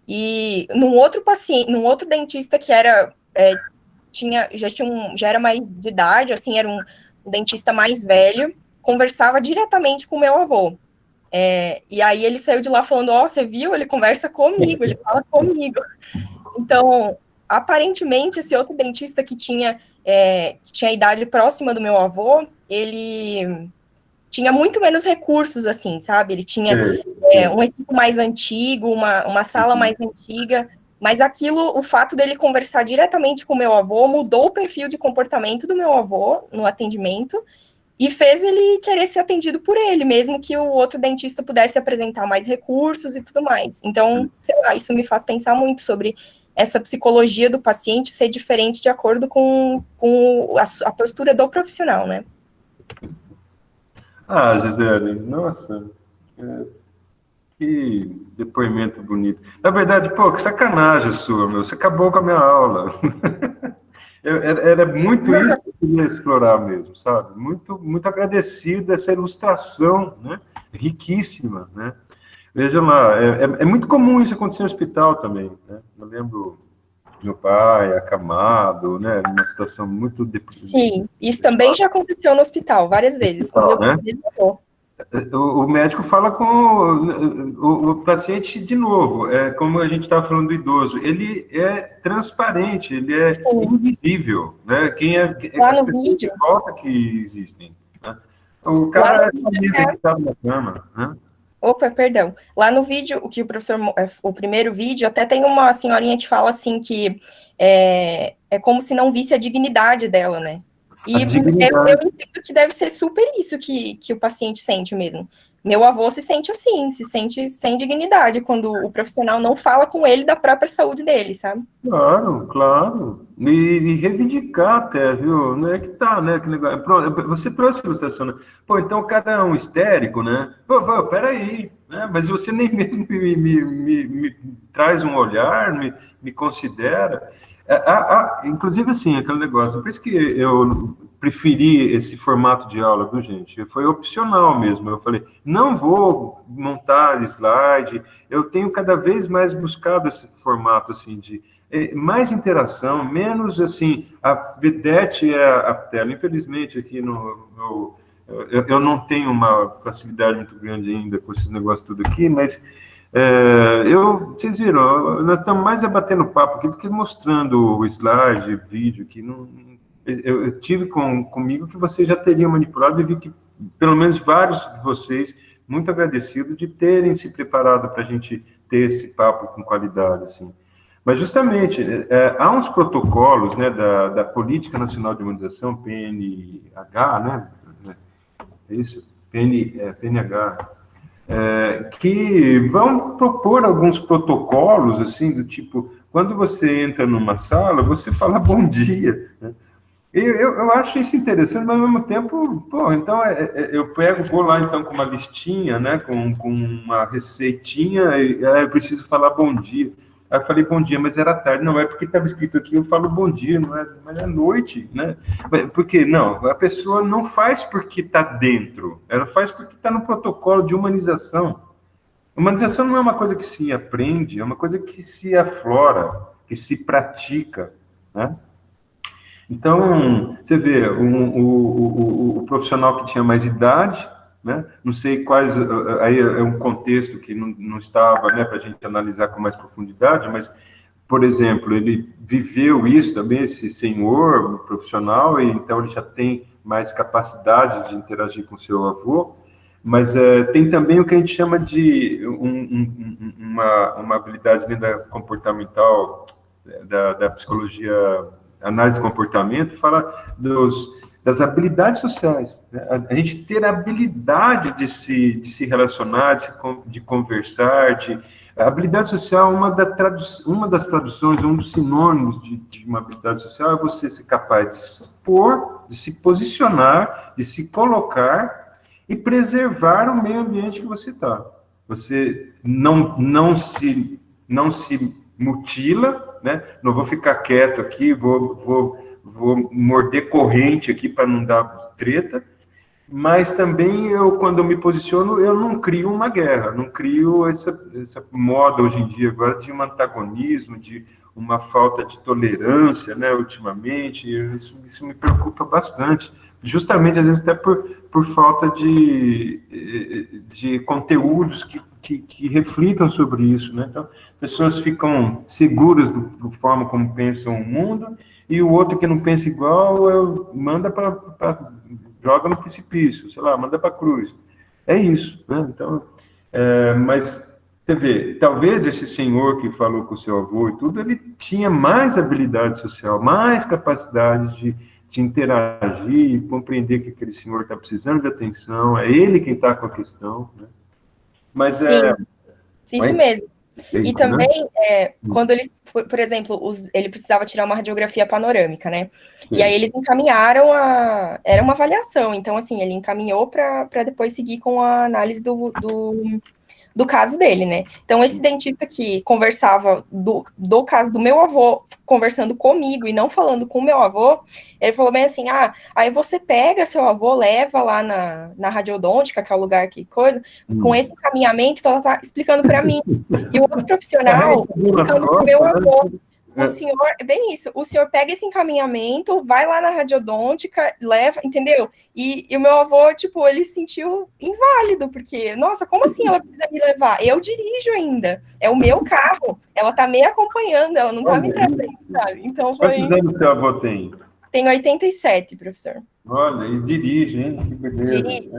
E num outro dentista que era, já era mais de idade, assim, era um dentista mais velho, conversava diretamente com o meu avô. E aí ele saiu de lá falando, ó, você viu? Ele conversa comigo, ele fala comigo. Então, aparentemente, esse outro dentista que tinha idade próxima do meu avô, ele tinha muito menos recursos, assim, sabe? Ele tinha um equipo mais antigo, uma sala mais antiga, mas aquilo, o fato dele conversar diretamente com o meu avô, mudou o perfil de comportamento do meu avô no atendimento, e fez ele querer ser atendido por ele, mesmo que o outro dentista pudesse apresentar mais recursos e tudo mais. Então, sei lá, isso me faz pensar muito sobre essa psicologia do paciente ser diferente de acordo com a postura do profissional, né?
Ah, Gisele, nossa, que depoimento bonito. Na verdade, pô, que sacanagem sua, meu, você acabou com a minha aula. Era muito isso que eu queria explorar mesmo, sabe? Muito, muito agradecido essa ilustração, né? Riquíssima, né? Veja lá, é muito comum isso acontecer no hospital também, né? Eu lembro meu pai acamado, né? Numa situação muito
Sim, isso também já aconteceu no hospital, várias vezes.
Né? O médico fala com o paciente de novo, como a gente estava falando do idoso, ele é transparente, ele é invisível, né?
Lá no vídeo,
de volta que existem, né? O cara está na cama, né?
Opa, perdão. Lá no vídeo, o primeiro vídeo, até tem uma senhorinha que fala assim que é como se não visse a dignidade dela, né? E eu entendo que deve ser super isso que o paciente sente mesmo. Meu avô se sente assim, se sente sem dignidade quando o profissional não fala com ele da própria saúde dele, sabe?
Claro, claro. E reivindicar até, viu? Não é que tá, né? Que negócio. Pronto, você trouxe a ilustração, né? Pô, então o cara é um histérico, né? Pô, peraí, né? Mas você nem mesmo me traz um olhar, me considera. Inclusive, assim, aquele negócio, por isso que eu preferi esse formato de aula, viu, gente? Foi opcional mesmo. Eu falei, não vou montar slide, eu tenho cada vez mais buscado esse formato, assim, de mais interação, menos, assim, a vedete é a tela. Infelizmente, aqui eu não tenho uma facilidade muito grande ainda com esses negócios tudo aqui, mas vocês viram, nós estamos mais batendo papo aqui do que mostrando o slide, vídeo, que eu tive comigo que vocês já teriam manipulado e vi que pelo menos vários de vocês, muito agradecidos de terem se preparado para a gente ter esse papo com qualidade, assim. Mas justamente, há uns protocolos, né, da Política Nacional de Imunização, PNH, né, é isso? PNH, que vão propor alguns protocolos, assim, do tipo, quando você entra numa sala, você fala bom dia, né? Eu acho isso interessante, mas ao mesmo tempo, pô, então eu vou lá então com uma listinha, né, com uma receitinha, eu preciso falar bom dia. Aí eu falei bom dia, mas era tarde. Não, é porque estava escrito aqui, eu falo bom dia, não é, mas é noite, né? Porque, não, a pessoa não faz porque está dentro, ela faz porque está no protocolo de humanização. Humanização não é uma coisa que se aprende, é uma coisa que se aflora, que se pratica, né? Então, você vê, o profissional que tinha mais idade, né? Não sei quais, aí é um contexto que não estava, né, para a gente analisar com mais profundidade, mas, por exemplo, ele viveu isso também, esse senhor profissional, e então ele já tem mais capacidade de interagir com seu avô, mas tem também o que a gente chama de uma habilidade comportamental da psicologia, análise de comportamento, fala das habilidades sociais, né? A gente ter a habilidade de se relacionar, de conversar, a habilidade social, uma das traduções, um dos sinônimos de uma habilidade social é você ser capaz de se expor, de se posicionar, de se colocar e preservar o meio ambiente que você está. Você não se não se mutila, né? Não vou ficar quieto aqui, vou morder corrente aqui para não dar treta, mas também quando eu me posiciono, eu não crio uma guerra, não crio essa moda hoje em dia agora de um antagonismo, de uma falta de tolerância, né, ultimamente. Isso me preocupa bastante, justamente às vezes até por falta de conteúdos que reflitam sobre isso, né? Então, pessoas ficam seguras do forma como pensam o mundo, e o outro que não pensa igual, manda joga no precipício, sei lá, manda para a cruz. É isso, né? Então, mas, você vê, talvez esse senhor que falou com o seu avô e tudo, ele tinha mais habilidade social, mais capacidade de interagir e compreender que aquele senhor está precisando de atenção, é ele quem está com a questão, né? Mas
Sim, isso mesmo. E
né?
também, quando eles, por exemplo, ele precisava tirar uma radiografia panorâmica, né?
Sim.
E aí eles encaminharam era uma avaliação, então, assim, ele encaminhou para depois seguir com a análise do caso dele, né? Então, esse dentista que conversava do caso do meu avô, conversando comigo e não falando com o meu avô, ele falou bem assim, aí você pega seu avô, leva lá na radiodôntica, que é o lugar que coisa, com esse encaminhamento, então ela tá explicando para mim. E o outro profissional, explicando pro meu avô, o senhor, bem isso, o senhor pega esse encaminhamento, vai lá na radiodôntica, leva, entendeu? E o meu avô, tipo, ele se sentiu inválido, porque, nossa, como assim ela precisa me levar? Eu dirijo ainda, é o meu carro, ela tá me acompanhando, ela não tá me trazendo, sabe? Então foi...
Quantos anos seu avô tem?
Tem 87, professor.
Olha, e dirige, hein? Que beleza.
Dirige.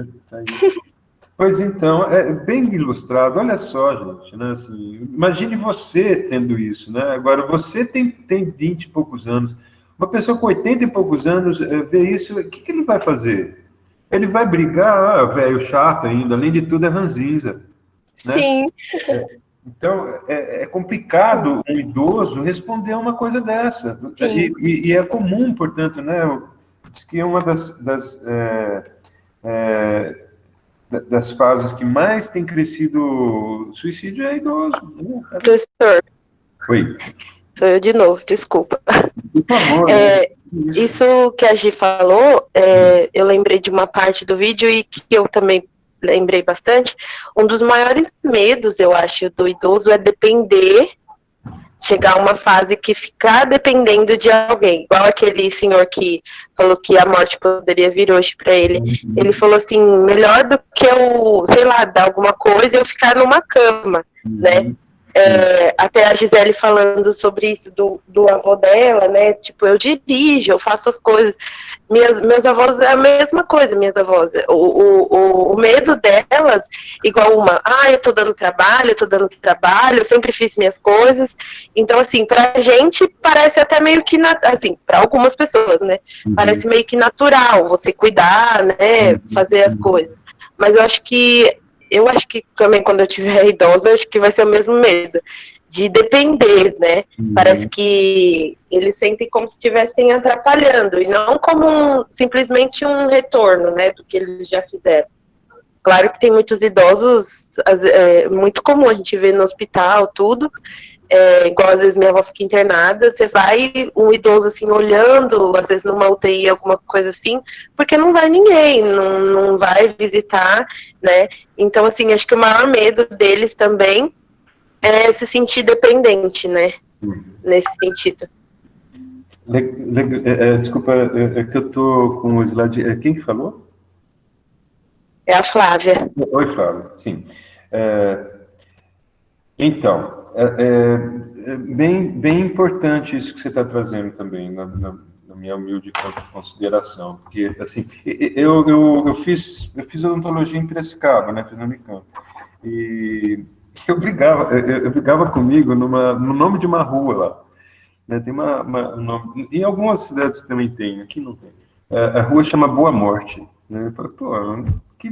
Pois então, é bem ilustrado. Olha só, gente, né? Assim, imagine você tendo isso, né? Agora, você tem 20 e poucos anos. Uma pessoa com 80 e poucos anos vê isso, o que ele vai fazer? Ele vai brigar, velho chato ainda, além de tudo é ranzinza. Né?
Sim.
Então, é complicado um idoso responder a uma coisa dessa. E é comum, portanto, né? Diz que é uma das fases que mais tem crescido o suicídio é idoso. Né?
Professor.
Oi.
Sou eu de novo, desculpa.
Por favor.
Isso que a Gi falou, eu lembrei de uma parte do vídeo e que eu também lembrei bastante. Um dos maiores medos, eu acho, do idoso é depender, chegar a uma fase que ficar dependendo de alguém. Igual aquele senhor que falou que a morte poderia vir hoje para ele. Ele falou assim, melhor do que eu, sei lá, dar alguma coisa e eu ficar numa cama, né? Até a Gisele falando sobre isso do avô dela, né? Tipo, eu dirijo, eu faço as coisas. Meus avós é a mesma coisa, minhas avós. O medo delas, igual eu tô dando trabalho, eu sempre fiz minhas coisas. Então, assim, pra gente parece até meio que, assim, pra algumas pessoas, né? Parece meio que natural você cuidar, né? Fazer as coisas. Mas eu acho que também quando eu tiver idosa, acho que vai ser o mesmo medo de depender, né? Parece que eles sentem como se estivessem atrapalhando e não como simplesmente um retorno, né, do que eles já fizeram. Claro que tem muitos idosos, muito comum a gente ver no hospital, tudo, igual às vezes minha avó fica internada, você vai, um idoso assim, olhando, às vezes numa UTI, alguma coisa assim, porque não vai ninguém, não vai visitar, né? Então, assim, acho que o maior medo deles também é se sentir dependente, né? Nesse sentido.
Desculpa, é que eu tô com o slide. Quem que falou?
É a Flávia.
Oi, Flávia, sim. Então, bem importante isso que você está trazendo também, na minha humilde consideração, porque, assim, eu fiz odontologia em Piracicaba, né, fiz no Unicamp, e eu brigava comigo no nome de uma rua lá, né, tem um nome, em algumas cidades também tem, aqui não tem, a rua chama Boa Morte, né, eu falei, pô, que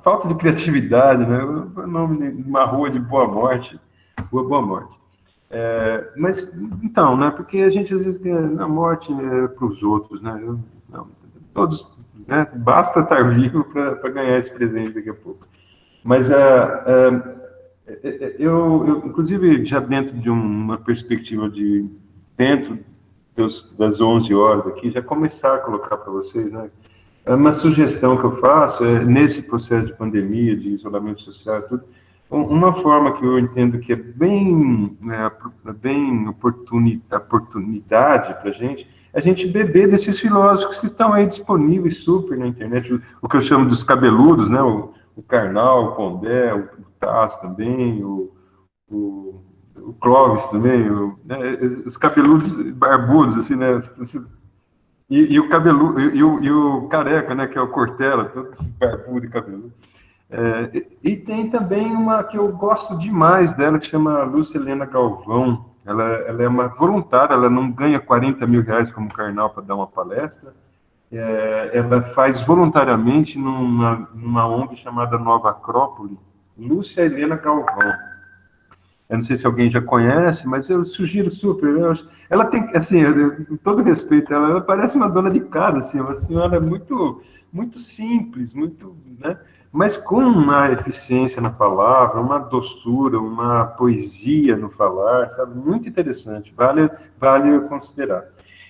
falta de criatividade, né, o nome de uma rua de Boa Morte, Rua Boa Morte. Mas, então, né, porque a gente às vezes tem a morte para os outros, né, todos, né, basta estar vivo para ganhar esse presente daqui a pouco. Mas Inclusive, já dentro de uma perspectiva dentro das 11 horas aqui, já começar a colocar para vocês, né? Uma sugestão que eu faço é, nesse processo de pandemia, de isolamento social e tudo, uma forma que eu entendo que é bem, né, bem oportunidade para a gente beber desses filósofos que estão aí disponíveis super na internet, o que eu chamo dos cabeludos, né? O Karnal, o Pondé, o Tasso também, o Clóvis também, né, os cabeludos barbudos, assim, né? E o cabelo, e o careca, né? Que é o Cortella, todo barbudo e cabeludo. E tem também uma que eu gosto demais dela, que chama Lúcia Helena Galvão. Ela é uma voluntária, ela não ganha 40 mil reais como Karnal para dar uma palestra. Ela faz voluntariamente numa ONG chamada Nova Acrópole. Lúcia Helena Galvão. Eu não sei se alguém já conhece, mas eu sugiro super. Ela tem, assim, com todo respeito, ela parece uma dona de casa, assim, uma senhora muito, muito simples, muito, né? Mas com uma eficiência na palavra, uma doçura, uma poesia no falar, sabe? Muito interessante, vale considerar.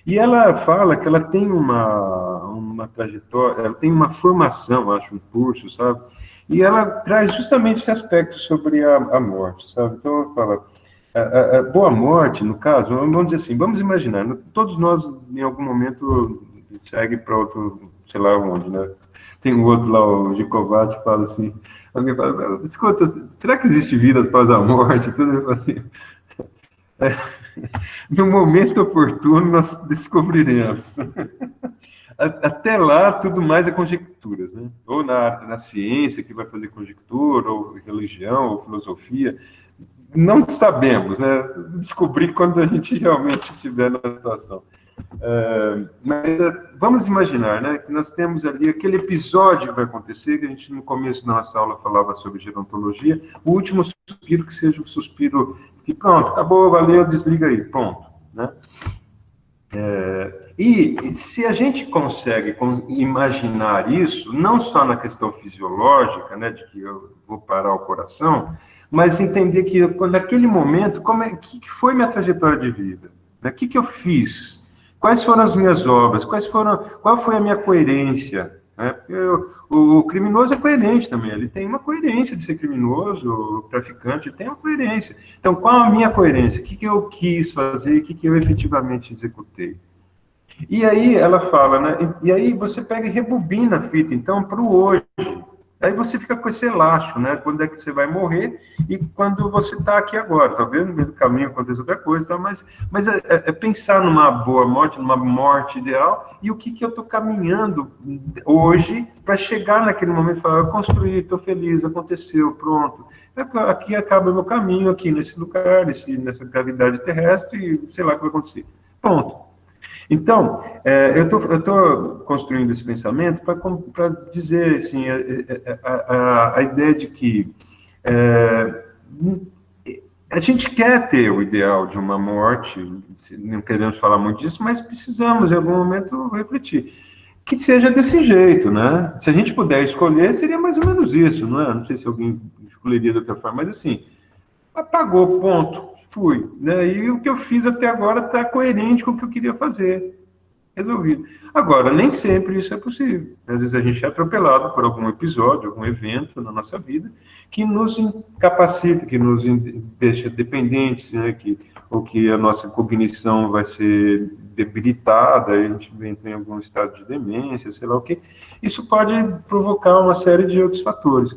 E ela fala que ela tem uma trajetória, ela tem uma formação, acho, um curso, sabe? E ela traz justamente esse aspecto sobre a morte, sabe? Então, ela fala, a boa morte, no caso, vamos dizer assim, vamos imaginar, todos nós, em algum momento, segue para outro, sei lá onde, né? Tem um outro lá, o Gicovati, que fala assim, alguém fala, escuta, será que existe vida após a morte? Tudo assim. No momento oportuno, nós descobriremos. Até lá, tudo mais é conjecturas, né? Ou na ciência, que vai fazer conjectura, ou religião, ou filosofia. Não sabemos, né? Descobrir quando a gente realmente estiver na situação. Mas vamos imaginar, né, que nós temos ali aquele episódio que vai acontecer, que a gente no começo da nossa aula falava sobre gerontologia, o último suspiro que seja o suspiro que pronto, acabou, valeu, desliga aí, pronto, né? E se a gente consegue imaginar isso, não só na questão fisiológica, né, de que eu vou parar o coração, mas entender que naquele momento, que foi minha trajetória de vida, né? O que eu fiz? Quais foram as minhas obras? Qual foi a minha coerência? Né? O criminoso é coerente também, ele tem uma coerência de ser criminoso, o traficante tem uma coerência. Então, qual a minha coerência? O que eu quis fazer? O que eu efetivamente executei? E aí ela fala, né? E aí você pega e rebobina a fita, então, para o hoje. Aí você fica com esse elástico, né? Quando é que você vai morrer e quando você está aqui agora. Talvez no meio do caminho aconteça outra coisa, tá? Mas é pensar numa boa morte, numa morte ideal, e o que eu estou caminhando hoje para chegar naquele momento e falar, eu construí, estou feliz, aconteceu, pronto. Aqui acaba o meu caminho, aqui nesse lugar, nessa gravidade terrestre, e sei lá o que vai acontecer. Pronto. Então, eu estou construindo esse pensamento para dizer assim, a ideia de que a gente quer ter o ideal de uma morte, não queremos falar muito disso, mas precisamos, em algum momento, refletir. Que seja desse jeito, né? Se a gente puder escolher, seria mais ou menos isso, não é? Não sei se alguém escolheria de outra forma, mas assim, apagou, ponto. Fui, né? E o que eu fiz até agora está coerente com o que eu queria fazer. Resolvido. Agora, nem sempre isso é possível. Às vezes a gente é atropelado por algum episódio, algum evento na nossa vida que nos incapacita, que nos deixa dependentes, né? Ou que a nossa cognição vai ser debilitada, a gente entra em algum estado de demência, sei lá o quê. Isso pode provocar uma série de outros fatores.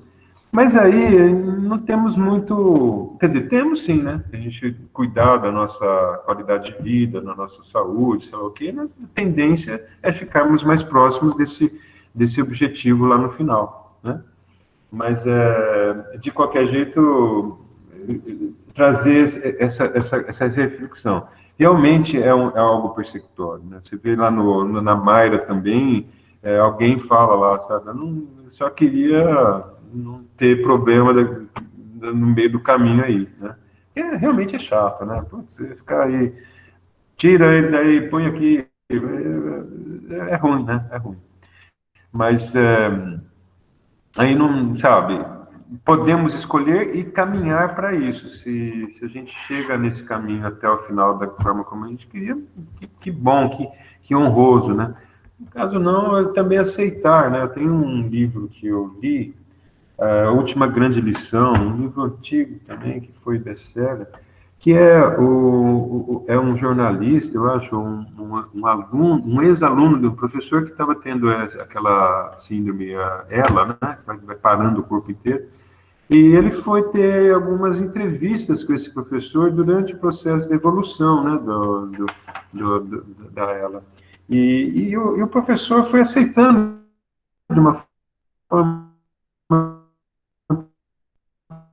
Mas aí não temos muito... Quer dizer, temos sim, né? A gente cuidar da nossa qualidade de vida, da nossa saúde, sei lá o quê, mas a tendência é ficarmos mais próximos desse objetivo lá no final, né? Mas, de qualquer jeito, trazer essa reflexão. Realmente é algo persecutório, né? Você vê lá na Mayra também, alguém fala lá, sabe? Eu só queria... não ter problema no meio do caminho aí, né? Realmente é chato, né? Putz, você ficar aí, tira ele daí, põe aqui, é ruim, né? É ruim. Mas aí não, sabe, podemos escolher e caminhar para isso. Se a gente chega nesse caminho até o final da forma como a gente queria, que bom, que honroso, né? No caso não, é também aceitar, né? Eu tenho um livro que eu li, A Última Grande Lição, um livro antigo também, que foi best-seller, que é um jornalista, eu acho, um aluno, um ex-aluno do professor que estava tendo aquela síndrome, ela, né? Vai parando o corpo inteiro. E ele foi ter algumas entrevistas com esse professor durante o processo de evolução, né, da ela. E o professor foi aceitando de uma forma.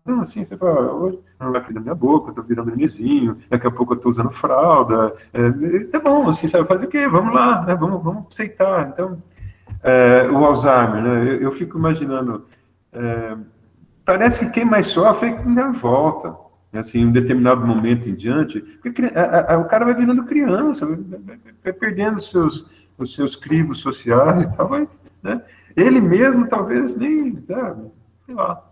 Então, assim, você fala, hoje não vai cair da minha boca, eu tô virando nenenzinho, daqui a pouco eu tô usando fralda, tá bom, assim, sabe fazer o quê? Vamos lá, né, vamos aceitar. Então, o Alzheimer, né, eu fico imaginando, parece que quem mais sofre é quem dá a volta, assim, em um determinado momento em diante, porque o cara vai virando criança, vai perdendo os seus crivos sociais e tal, né? Ele mesmo talvez nem, sei lá,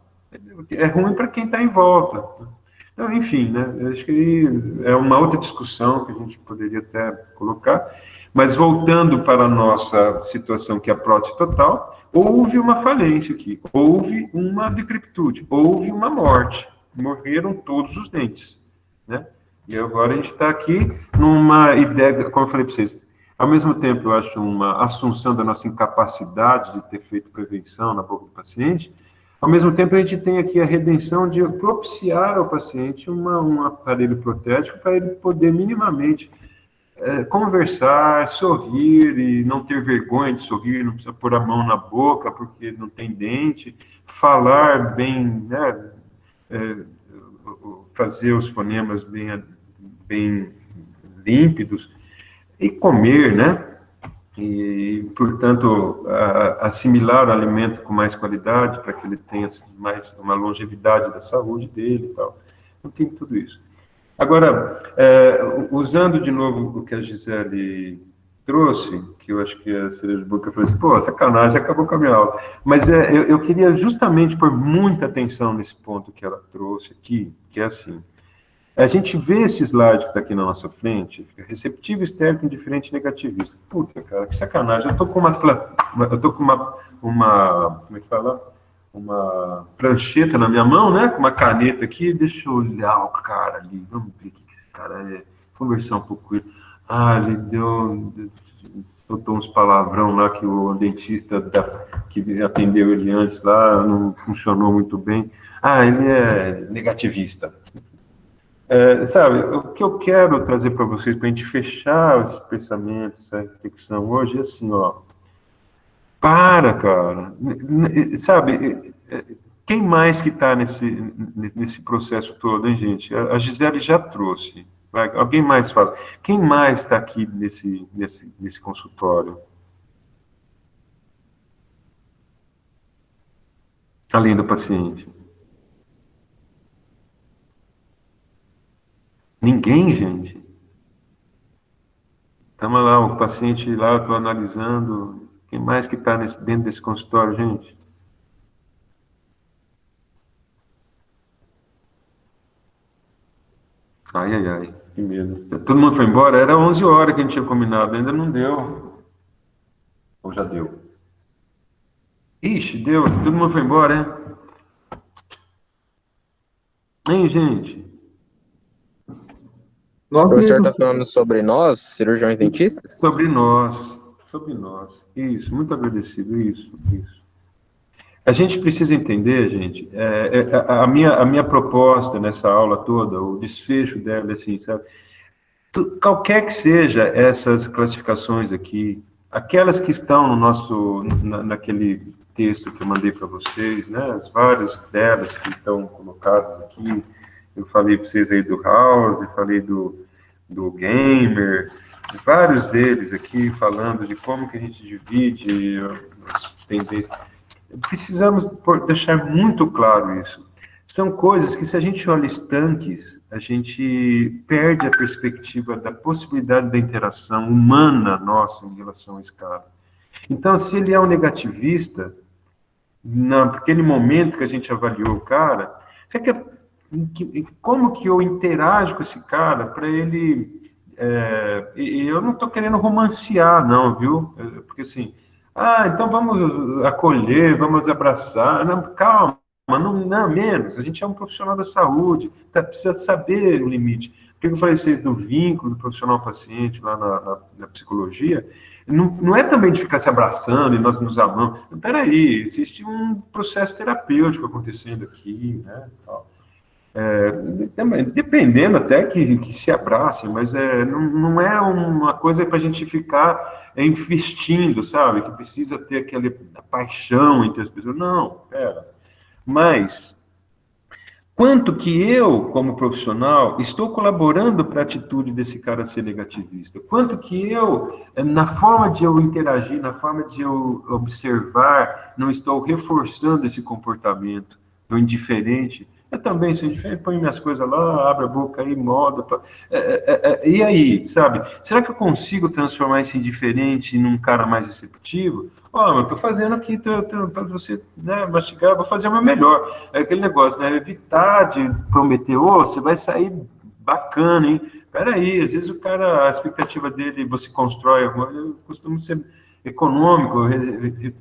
é ruim para quem está em volta. Então, enfim, né, acho que é uma outra discussão que a gente poderia até colocar, mas voltando para a nossa situação, que é a prótese total, houve uma falência aqui, houve uma decrepitude, houve uma morte, morreram todos os dentes, né? E agora a gente está aqui numa ideia, como eu falei para vocês, ao mesmo tempo eu acho uma assunção da nossa incapacidade de ter feito prevenção na boca do paciente, ao mesmo tempo a gente tem aqui a redenção de propiciar ao paciente um aparelho protético para ele poder minimamente conversar, sorrir e não ter vergonha de sorrir, não precisa pôr a mão na boca porque não tem dente, falar bem, né, fazer os fonemas bem límpidos e comer, né, e, portanto, assimilar o alimento com mais qualidade para que ele tenha mais uma longevidade da saúde dele e tal. Não tem tudo isso. Agora, usando de novo o que a Gisele trouxe, que eu acho que a cereja de boca falou assim, pô, sacanagem, acabou com a minha aula. Mas eu queria justamente pôr muita atenção nesse ponto que ela trouxe aqui, que é assim, a gente vê esse slide que está aqui na nossa frente, receptivo, histérico, indiferente e negativista. Puta, cara, que sacanagem. Eu estou com uma, como é que fala? Uma prancheta na minha mão, né? Com uma caneta aqui, deixa eu olhar o cara ali, vamos ver o que esse cara é, conversar um pouco com ele. Ele soltou uns palavrão lá que o dentista que atendeu ele antes lá não funcionou muito bem. Ele é negativista. Sabe, o que eu quero trazer para vocês, para a gente fechar esse pensamento, essa reflexão hoje, é assim, ó, cara, sabe, quem mais que está nesse processo todo, hein, gente? A Gisele já trouxe, vai, alguém mais fala, quem mais está aqui nesse consultório? Além do paciente? Ninguém, gente. Estamos lá, o paciente lá, eu estou analisando. Quem mais que está dentro desse consultório, gente? Ai, que medo. Todo mundo foi embora? Era 11 horas que a gente tinha combinado, ainda não deu. Ou já deu? Ixi, deu. Todo mundo foi embora, hein? Hein, gente?
O professor está falando sobre nós, cirurgiões dentistas?
Sobre nós. Isso, muito agradecido, isso. A gente precisa entender, gente, a minha proposta nessa aula toda, o desfecho dela, assim, sabe? Qualquer que seja essas classificações aqui, aquelas que estão naquele texto que eu mandei para vocês, né? As várias delas que estão colocadas aqui, eu falei para vocês aí do House, falei do Gamer, vários deles aqui falando de como que a gente divide as tendências. Precisamos deixar muito claro isso. São coisas que, se a gente olha estanques, a gente perde a perspectiva da possibilidade da interação humana nossa em relação à escala. Então, se ele é um negativista, naquele momento que a gente avaliou o cara, como que eu interajo com esse cara para ele... e eu não estou querendo romancear, não, viu? Porque assim, então vamos acolher, vamos abraçar. Não, calma, não menos. A gente é um profissional da saúde, precisa saber o limite. Por que eu falei para vocês do vínculo do profissional-paciente lá na psicologia? Não é também de ficar se abraçando e nós nos amamos. Peraí, existe um processo terapêutico acontecendo aqui, né? Dependendo até que se abracem, mas não é uma coisa para a gente ficar investindo, sabe? Que precisa ter aquela paixão entre as pessoas. Não, pera. Mas, quanto que eu, como profissional, estou colaborando para a atitude desse cara ser negativista? Quanto que eu, na forma de eu interagir, na forma de eu observar, não estou reforçando esse comportamento do indiferente? Eu também sou indiferente, ponho minhas coisas lá, abro a boca aí, moda. E aí, sabe? Será que eu consigo transformar esse indiferente num cara mais receptivo? Eu estou fazendo aqui para você, né, mastigar, vou fazer o meu melhor. É aquele negócio, né? Evitar de prometer, você vai sair bacana, hein? Peraí, às vezes o cara, a expectativa dele, você constrói, eu costumo ser econômico,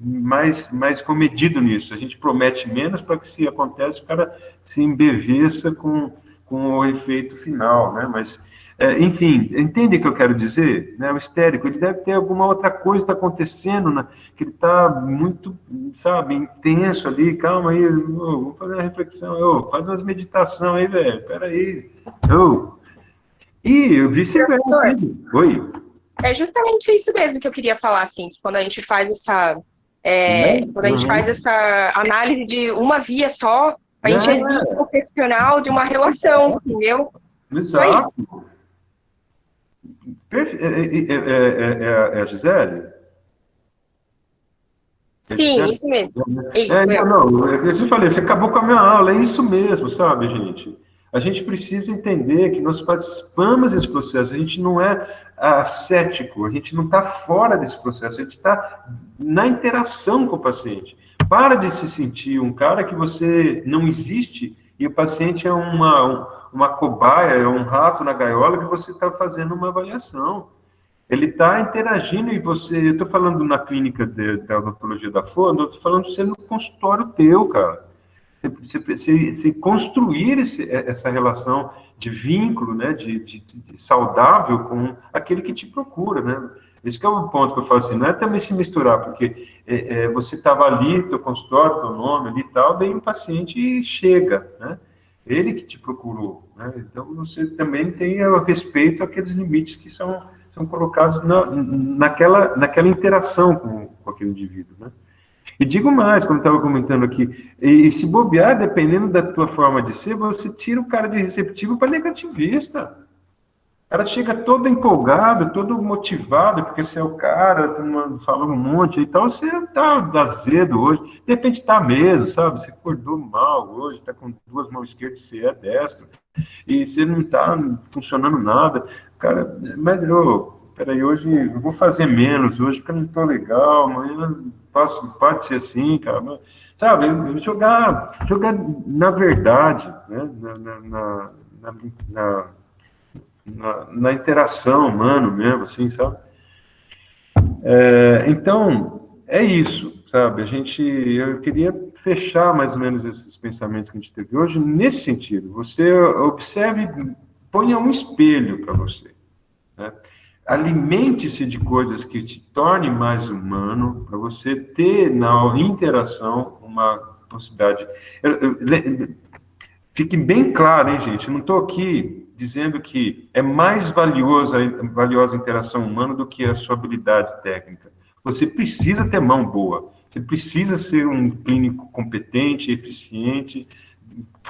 mais comedido nisso. A gente promete menos para que, se acontece, o cara se embeveça com o efeito final, né? Mas, enfim, entende o que eu quero dizer? Né? O histérico, ele deve ter alguma outra coisa que está acontecendo, né? Que ele está muito, sabe, intenso ali. Calma aí, vamos fazer uma reflexão, faz umas meditação aí, velho, peraí. E vice-versa. Oi?
É justamente isso mesmo que eu queria falar, assim, que quando a gente faz essa análise de uma via só, a gente evita o profissional de uma relação, entendeu?
Exato. É a Gisele?
Sim, isso mesmo.
Eu te falei, você acabou com a minha aula, é isso mesmo, sabe, gente? A gente precisa entender que nós participamos desse processo, a gente não é cético, a gente não está fora desse processo, a gente está na interação com o paciente. Para de se sentir um cara que você não existe e o paciente é uma cobaia, é um rato na gaiola que você está fazendo uma avaliação. Ele está interagindo e você... Eu estou falando na clínica da odontologia da FOA, eu estou falando de você no consultório teu, cara. Você construir essa relação de vínculo, né, de saudável com aquele que te procura, né? Esse que é o ponto que eu falo assim, não é também se misturar, porque você estava ali, teu consultório, teu nome ali e tal, vem um paciente e chega, né? Ele que te procurou, né? Então você também tem a respeito àqueles limites que são colocados naquela interação com aquele indivíduo, né? E digo mais, como eu estava comentando aqui, e se bobear, dependendo da tua forma de ser, você tira o cara de receptivo para negativista. O cara chega todo empolgado, todo motivado, porque você é o cara, falou um monte e tal, você está azedo hoje. De repente está mesmo, sabe? Você acordou mal hoje, está com duas mãos esquerdas, você é destro, e você não está funcionando nada. Cara, mas peraí, hoje eu vou fazer menos, hoje porque eu não estou legal, amanhã pode ser assim, cara. Mas, sabe, jogar na verdade, né? Na interação humana mesmo, assim, sabe? Então, é isso, sabe? Eu queria fechar mais ou menos esses pensamentos que a gente teve hoje nesse sentido. Você observe, ponha um espelho para você, né? Alimente-se de coisas que te tornem mais humano, para você ter na interação uma possibilidade. Fique bem claro, hein, gente? Eu não estou aqui dizendo que é mais valiosa a interação humana do que a sua habilidade técnica. Você precisa ter mão boa, você precisa ser um clínico competente, eficiente,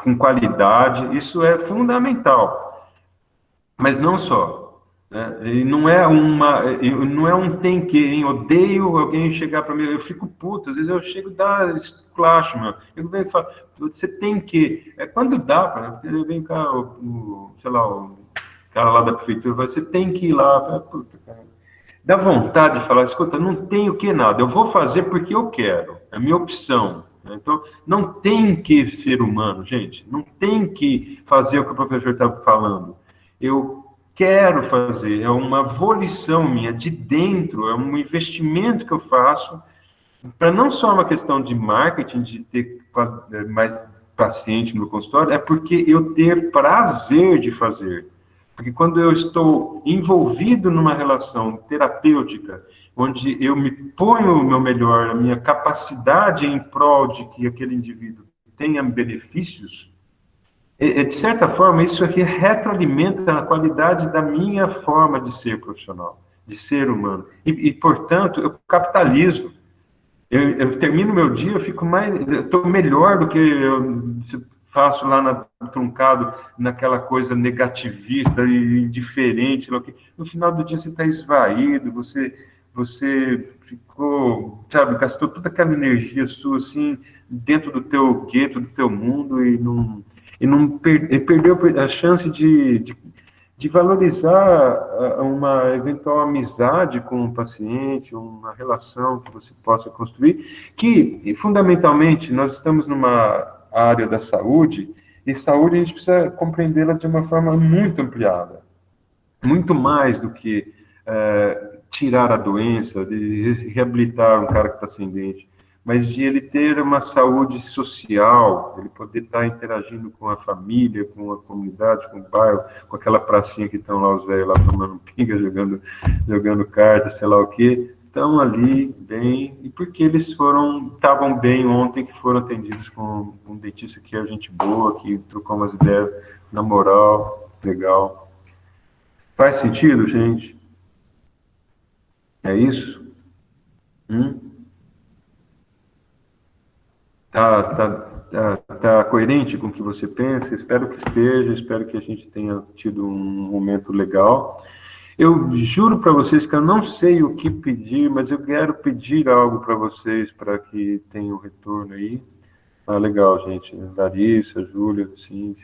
com qualidade, isso é fundamental. Mas não só. E não é um tem que, hein? Odeio alguém chegar para mim, eu fico puto, às vezes eu chego e dá esculacho, meu. Eu venho e falo, você tem que. Quando dá, porque vem cá, sei lá, o cara lá da prefeitura, você tem que ir lá. Puta, cara. Dá vontade de falar, escuta, não tenho que nada, eu vou fazer porque eu quero, é a minha opção. Né? Então, não tem que ser humano, gente. Não tem que fazer o que o professor está falando. Eu quero fazer, é uma volição minha de dentro, é um investimento que eu faço para não só uma questão de marketing, de ter mais paciente no consultório, é porque eu ter prazer de fazer. Porque quando eu estou envolvido numa relação terapêutica, onde eu me ponho o meu melhor, a minha capacidade em prol de que aquele indivíduo tenha benefícios, de certa forma, isso aqui retroalimenta a qualidade da minha forma de ser profissional, de ser humano. Portanto, eu capitalizo. Eu termino meu dia, eu estou melhor do que eu faço lá truncado naquela coisa negativista e indiferente, sei lá o quê. No final do dia você está esvaído, você ficou, sabe, gastou toda aquela energia sua assim dentro do teu gueto, do teu mundo e perdeu a chance de valorizar uma eventual amizade com o paciente, uma relação que você possa construir, que, fundamentalmente, nós estamos numa área da saúde, e saúde a gente precisa compreendê-la de uma forma muito ampliada, muito mais do que tirar a doença, de reabilitar um cara que está sem dente, mas de ele ter uma saúde social, ele poder estar interagindo com a família, com a comunidade, com o bairro, com aquela pracinha que estão lá os velhos lá tomando pinga, jogando carta, sei lá o quê, estão ali bem, e porque eles estavam bem ontem, que foram atendidos com um dentista que é gente boa, que trocou umas ideias na moral, legal. Faz sentido, gente? É isso? Tá coerente com o que você pensa? Espero que esteja, espero que a gente tenha tido um momento legal. Eu juro para vocês que eu não sei o que pedir, mas eu quero pedir algo para vocês para que tenha um retorno aí. Ah, legal, gente. Larissa, Júlia, sim.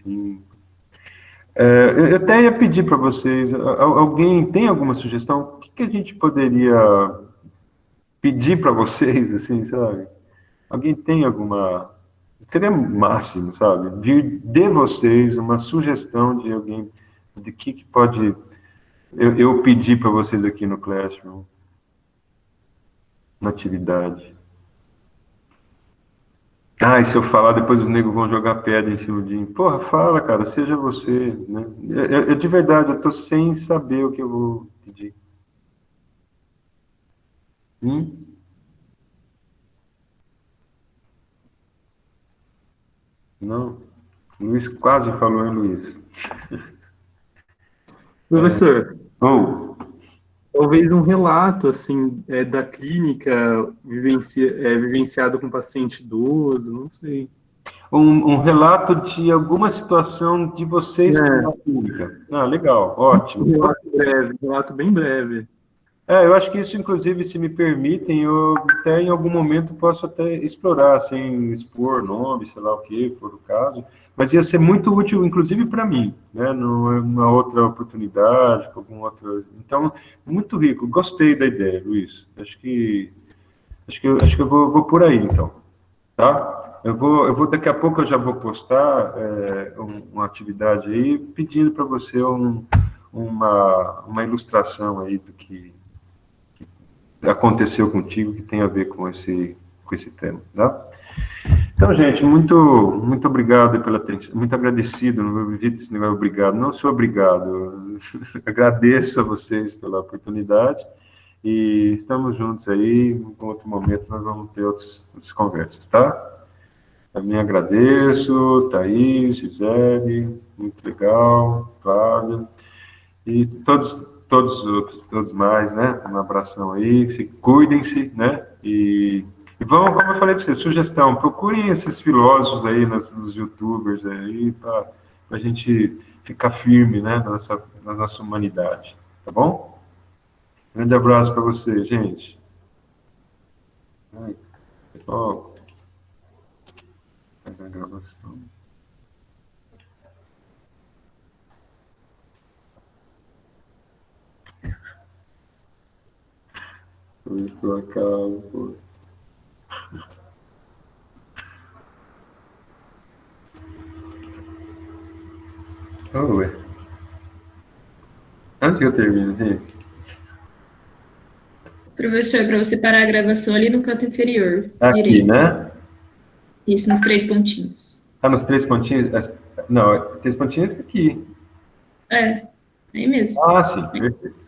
Eu até ia pedir para vocês, alguém tem alguma sugestão? O que a gente poderia pedir para vocês, assim, sabe? Alguém tem alguma... Seria máximo, sabe? Vir de vocês uma sugestão de alguém, de que pode eu pedir para vocês aqui no Classroom, na atividade. Ah, e se eu falar, depois os negros vão jogar pedra em cima de mim. Porra, fala, cara, seja você, né? De verdade, eu tô sem saber o que eu vou pedir. Não? Luiz quase falou, hein, Luiz?
Professor,
Oh,
talvez um relato, assim, da clínica vivenciado com paciente idoso, não sei.
um relato de alguma situação de vocês na clínica. Ah, legal, ótimo.
Um relato breve, um relato bem breve.
Eu acho que isso, inclusive, se me permitem, eu até em algum momento posso até explorar, sem expor nome, sei lá o que, for o caso, mas ia ser muito útil, inclusive, para mim, né, numa outra oportunidade, com algum outro... Então, muito rico, gostei da ideia, Luiz. Acho que eu vou por aí, então, tá? Eu vou daqui a pouco eu já vou postar uma atividade aí, pedindo para você uma ilustração aí do que aconteceu contigo que tem a ver com esse tema, tá? Então, gente, muito obrigado pela atenção, muito agradecido, não evito esse negócio obrigado, não sou obrigado, agradeço a vocês pela oportunidade e estamos juntos aí, em outro momento nós vamos ter outras conversas, tá? Também agradeço, Thaís, Gisele, muito legal, Flávia, e todos mais, né? Um abração aí, cuidem-se, né? E vão, como eu falei para vocês, sugestão, procurem esses filósofos aí, nos youtubers aí, para a gente ficar firme, né? Na nossa humanidade, tá bom? Grande abraço para vocês, gente. Ó, a gravação. Por acaso, Ué. Antes que eu termine, gente.
Professor, para você parar a gravação ali no canto inferior,
Aqui,
direito.
né?
Isso, nos 3 pontinhos.
Ah, nos 3 pontinhos? Não, 3 pontinhos fica aqui.
É, aí mesmo.
Ah, sim, perfeito.